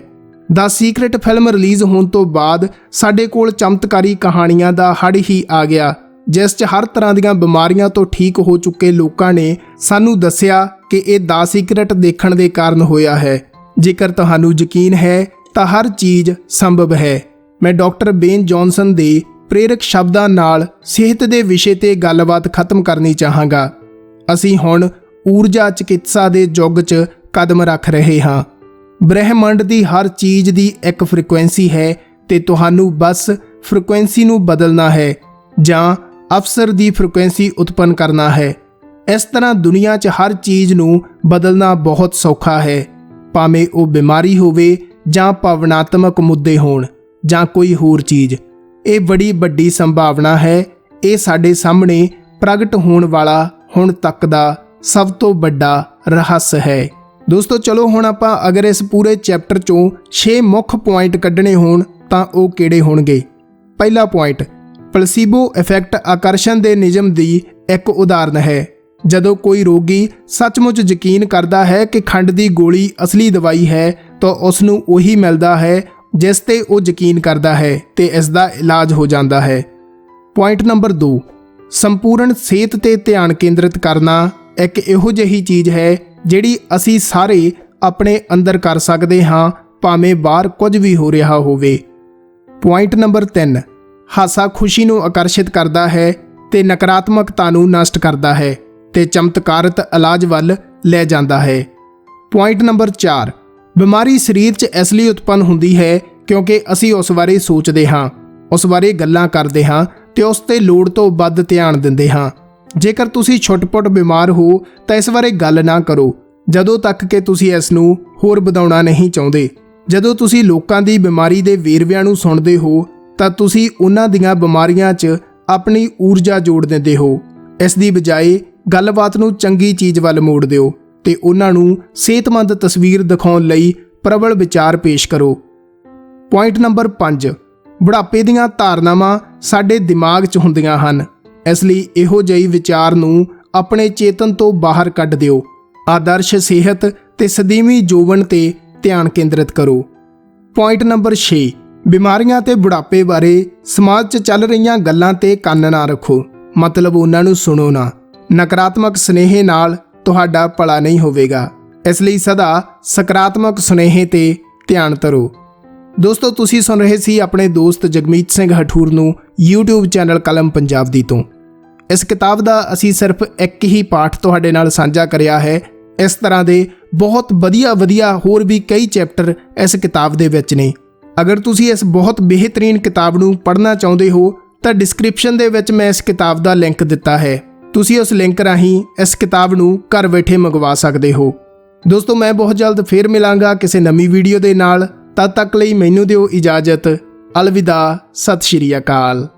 द सीक्रेट फिल्म रिलीज़ होने तो बाद साडे कोल चमत्कारी कहानियां दा हड़ ही आ गया, जिस 'च हर तरह दीआं बीमारियां तो ठीक हो चुके लोकां ने सानू दस्सिया कि ये द सीक्रेट देखण दे कारण होया है। जेकर तुहानू यकीन है तां हर चीज़ संभव है। मैं डॉक्टर बेन जॉनसन दे प्रेरक शब्दां नाल सेहत दे विषय ते गलबात खत्म करनी चाहांगा। ਅਸੀਂ ਹੁਣ ਊਰਜਾ ਚਿਕਿਤਸਾ ਦੇ ਯੁੱਗ 'ਚ ਕਦਮ ਰੱਖ ਰਹੇ ਹਾਂ। ਬ੍ਰਹਿਮੰਡ ਦੀ ਹਰ ਚੀਜ਼ ਦੀ ਇੱਕ ਫ੍ਰੀਕੁਐਂਸੀ ਹੈ ਤੇ ਤੁਹਾਨੂੰ ਬਸ ਫ੍ਰੀਕੁਐਂਸੀ ਨੂੰ ਬਦਲਣਾ ਹੈ ਜਾਂ ਅਵਸਰ ਦੀ ਫ੍ਰੀਕੁਐਂਸੀ ਉਤਪੰਨ ਕਰਨਾ ਹੈ। ਇਸ ਤਰ੍ਹਾਂ ਦੁਨੀਆ 'ਚ ਹਰ ਚੀਜ਼ ਨੂੰ ਬਦਲਣਾ ਬਹੁਤ ਸੌਖਾ ਹੈ, ਭਾਵੇਂ ਉਹ ਬਿਮਾਰੀ ਹੋਵੇ ਜਾਂ ਭਾਵਨਾਤਮਕ ਮੁੱਦੇ ਹੋਣ ਜਾਂ ਕੋਈ ਹੋਰ ਚੀਜ਼। ਇਹ ਬੜੀ ਵੱਡੀ ਸੰਭਾਵਨਾ ਹੈ। ਇਹ ਸਾਡੇ ਸਾਹਮਣੇ ਪ੍ਰਗਟ ਹੋਣ ਵਾਲਾ ਹੁਣ तक ਦਾ ਸਭ ਤੋਂ ਵੱਡਾ ਰਹੱਸ ਹੈ। ਦੋਸਤੋ ਚਲੋ ਹੁਣ ਆਪਾਂ ਅਗਰ ਇਸ ਪੂਰੇ ਚੈਪਟਰ 'ਚੋਂ 6 ਮੁੱਖ ਪੁਆਇੰਟ ਕੱਢਣੇ ਹੋਣ ਤਾਂ ਉਹ ਕਿਹੜੇ ਹੋਣਗੇ। ਪਹਿਲਾ ਪੁਆਇੰਟ, ਪਲਸੀਬੋ ਇਫੈਕਟ ਆਕਰਸ਼ਣ ਦੇ ਨਿਯਮ ਦੀ ਇੱਕ ਉਦਾਹਰਨ ਹੈ। ਜਦੋਂ ਕੋਈ ਰੋਗੀ ਸੱਚਮੁੱਚ ਯਕੀਨ ਕਰਦਾ ਹੈ ਕਿ ਖੰਡ ਦੀ ਗੋਲੀ ਅਸਲੀ ਦਵਾਈ ਹੈ ਤਾਂ ਉਸ ਨੂੰ ਉਹੀ ਮਿਲਦਾ ਹੈ ਜਿਸ ਤੇ ਉਹ ਯਕੀਨ ਕਰਦਾ ਹੈ ਤੇ ਇਸ ਦਾ ਇਲਾਜ ਹੋ ਜਾਂਦਾ ਹੈ। ਪੁਆਇੰਟ ਨੰਬਰ 2, ਸੰਪੂਰਨ ਸਿਹਤ ਤੇ ਧਿਆਨ ਕੇਂਦਰਿਤ ਕਰਨਾ ਇੱਕ ਇਹੋ ਜਿਹੀ ਚੀਜ਼ ਹੈ ਜਿਹੜੀ ਅਸੀਂ ਸਾਰੇ ਆਪਣੇ ਅੰਦਰ ਕਰ ਸਕਦੇ ਹਾਂ, ਭਾਵੇਂ ਬਾਹਰ ਕੁਝ ਵੀ ਹੋ ਰਿਹਾ ਹੋਵੇ। ਪੁਆਇੰਟ ਨੰਬਰ 3, ਹਾਸਾ ਖੁਸ਼ੀ ਨੂੰ ਆਕਰਸ਼ਿਤ ਕਰਦਾ ਹੈ ਤੇ ਨਕਾਰਾਤਮਕਤਾ ਨੂੰ ਨਸ਼ਟ ਕਰਦਾ ਹੈ ਤੇ ਚਮਤਕਾਰਤ ਇਲਾਜ ਵੱਲ ਲੈ ਜਾਂਦਾ ਹੈ। ਪੁਆਇੰਟ ਨੰਬਰ 4, ਬਿਮਾਰੀ ਸਰੀਰ 'ਚ ਇਸ ਲਈ ਉਤਪੰਨ ਹੁੰਦੀ ਹੈ ਕਿਉਂਕਿ ਅਸੀਂ ਉਸ ਬਾਰੇ ਸੋਚਦੇ ਹਾਂ, ਉਸ ਬਾਰੇ ਗੱਲਾਂ ਕਰਦੇ ਹਾਂ ਤੇ ਉਸ ਤੇ ਲੋੜ ਤੋਂ ਵੱਧ ਧਿਆਨ ਦਿੰਦੇ ਹਾਂ। ਜੇਕਰ ਤੁਸੀਂ ਛੁੱਟ-ਪੁੱਟ ਬਿਮਾਰ ਹੋ ਤਾਂ ਇਸ ਬਾਰੇ ਗੱਲ ਨਾ ਕਰੋ ਜਦੋਂ ਤੱਕ ਕਿ ਤੁਸੀਂ ਇਸ ਨੂੰ ਹੋਰ ਵਧਾਉਣਾ ਨਹੀਂ ਚਾਹੁੰਦੇ। ਜਦੋਂ ਤੁਸੀਂ ਲੋਕਾਂ ਦੀ ਬਿਮਾਰੀ ਦੇ ਵੇਰਵਿਆਂ ਨੂੰ ਸੁਣਦੇ ਹੋ ਤਾਂ ਤੁਸੀਂ ਉਹਨਾਂ ਦੀਆਂ ਬਿਮਾਰੀਆਂ 'ਚ ਆਪਣੀ ਊਰਜਾ ਜੋੜ ਦਿੰਦੇ ਹੋ। ਇਸ ਦੀ ਬਜਾਏ ਗੱਲਬਾਤ ਨੂੰ ਚੰਗੀ ਚੀਜ਼ ਵੱਲ ਮੋੜ ਦਿਓ ਤੇ ਉਹਨਾਂ ਨੂੰ ਸਿਹਤਮੰਦ ਤਸਵੀਰ ਦਿਖਾਉਣ ਲਈ ਪ੍ਰਬਲ ਵਿਚਾਰ ਪੇਸ਼ ਕਰੋ। ਪੁਆਇੰਟ ਨੰਬਰ 5, ਬੁਢਾਪੇ ਦੀਆਂ ਧਾਰਨਾਵਾਂ ਸਾਡੇ ਦਿਮਾਗ 'ਚ ਹੁੰਦੀਆਂ ਹਨ, ਇਸ ਲਈ ਇਹੋ ਜਿਹੀ ਵਿਚਾਰ ਨੂੰ ਆਪਣੇ ਚੇਤਨ ਤੋਂ ਬਾਹਰ ਕੱਢ ਦਿਓ। ਆਦਰਸ਼ ਸਿਹਤ ਤੇ ਸਦੀਵੀ ਜੋਵਨ ਤੇ ਧਿਆਨ ਕੇਂਦਰਿਤ ਕਰੋ। ਪੁਆਇੰਟ ਨੰਬਰ 6, ਬਿਮਾਰੀਆਂ ਤੇ ਬੁਢਾਪੇ ਬਾਰੇ ਸਮਾਜ 'ਚ ਚੱਲ ਰਹੀਆਂ ਗੱਲਾਂ ਤੇ ਕੰਨ ਨਾ ਰੱਖੋ, ਮਤਲਬ ਉਹਨਾਂ ਨੂੰ ਸੁਣੋ ਨਾ। ਨਕਾਰਾਤਮਕ ਸੁਨੇਹੇ ਨਾਲ ਤੁਹਾਡਾ ਭਲਾ ਨਹੀਂ ਹੋਵੇਗਾ, ਇਸ ਲਈ ਸਦਾ ਸਕਾਰਾਤਮਕ ਸੁਨੇਹੇ ਤੇ ਧਿਆਨ ਧਰੋ। ਦੋਸਤੋ ਤੁਸੀਂ ਸੁਣ ਰਹੇ ਸੀ ਆਪਣੇ ਦੋਸਤ ਜਗਮੀਤ ਸਿੰਘ ਹਠੂਰ ਨੂੰ YouTube ਚੈਨਲ ਕਲਮ ਪੰਜਾਬ ਦੀ ਤੋਂ। ਇਸ ਕਿਤਾਬ ਦਾ ਅਸੀਂ ਸਿਰਫ ਇੱਕ ਹੀ ਪਾਠ ਤੁਹਾਡੇ ਨਾਲ ਸਾਂਝਾ ਕਰਿਆ ਹੈ। ਇਸ ਤਰ੍ਹਾਂ ਦੇ ਬਹੁਤ ਵਧੀਆ ਹੋਰ ਵੀ ਕਈ ਚੈਪਟਰ ਇਸ ਕਿਤਾਬ ਦੇ ਵਿੱਚ ਨੇ। ਅਗਰ ਤੁਸੀਂ ਇਸ ਬਹੁਤ ਬਿਹਤਰੀਨ ਕਿਤਾਬ ਨੂੰ ਪੜ੍ਹਨਾ ਚਾਹੁੰਦੇ ਹੋ ਤਾਂ ਡਿਸਕ੍ਰਿਪਸ਼ਨ ਦੇ ਵਿੱਚ ਮੈਂ ਇਸ ਕਿਤਾਬ ਦਾ ਲਿੰਕ ਦਿੱਤਾ ਹੈ। ਤੁਸੀਂ ਉਸ ਲਿੰਕ ਰਾਹੀਂ ਇਸ ਕਿਤਾਬ ਨੂੰ ਘਰ ਬੈਠੇ ਮੰਗਵਾ ਸਕਦੇ ਹੋ। ਦੋਸਤੋ ਮੈਂ ਬਹੁਤ ਜਲਦ ਫੇਰ ਮਿਲਾਂਗਾ ਕਿਸੇ ਨਵੀਂ ਵੀਡੀਓ ਦੇ ਨਾਲ। ਤਦ ਤੱਕ ਲਈ ਮੈਨੂੰ ਦਿਓ ਇਜਾਜ਼ਤ। ਅਲਵਿਦਾ, ਸਤਿ ਸ਼੍ਰੀ ਅਕਾਲ।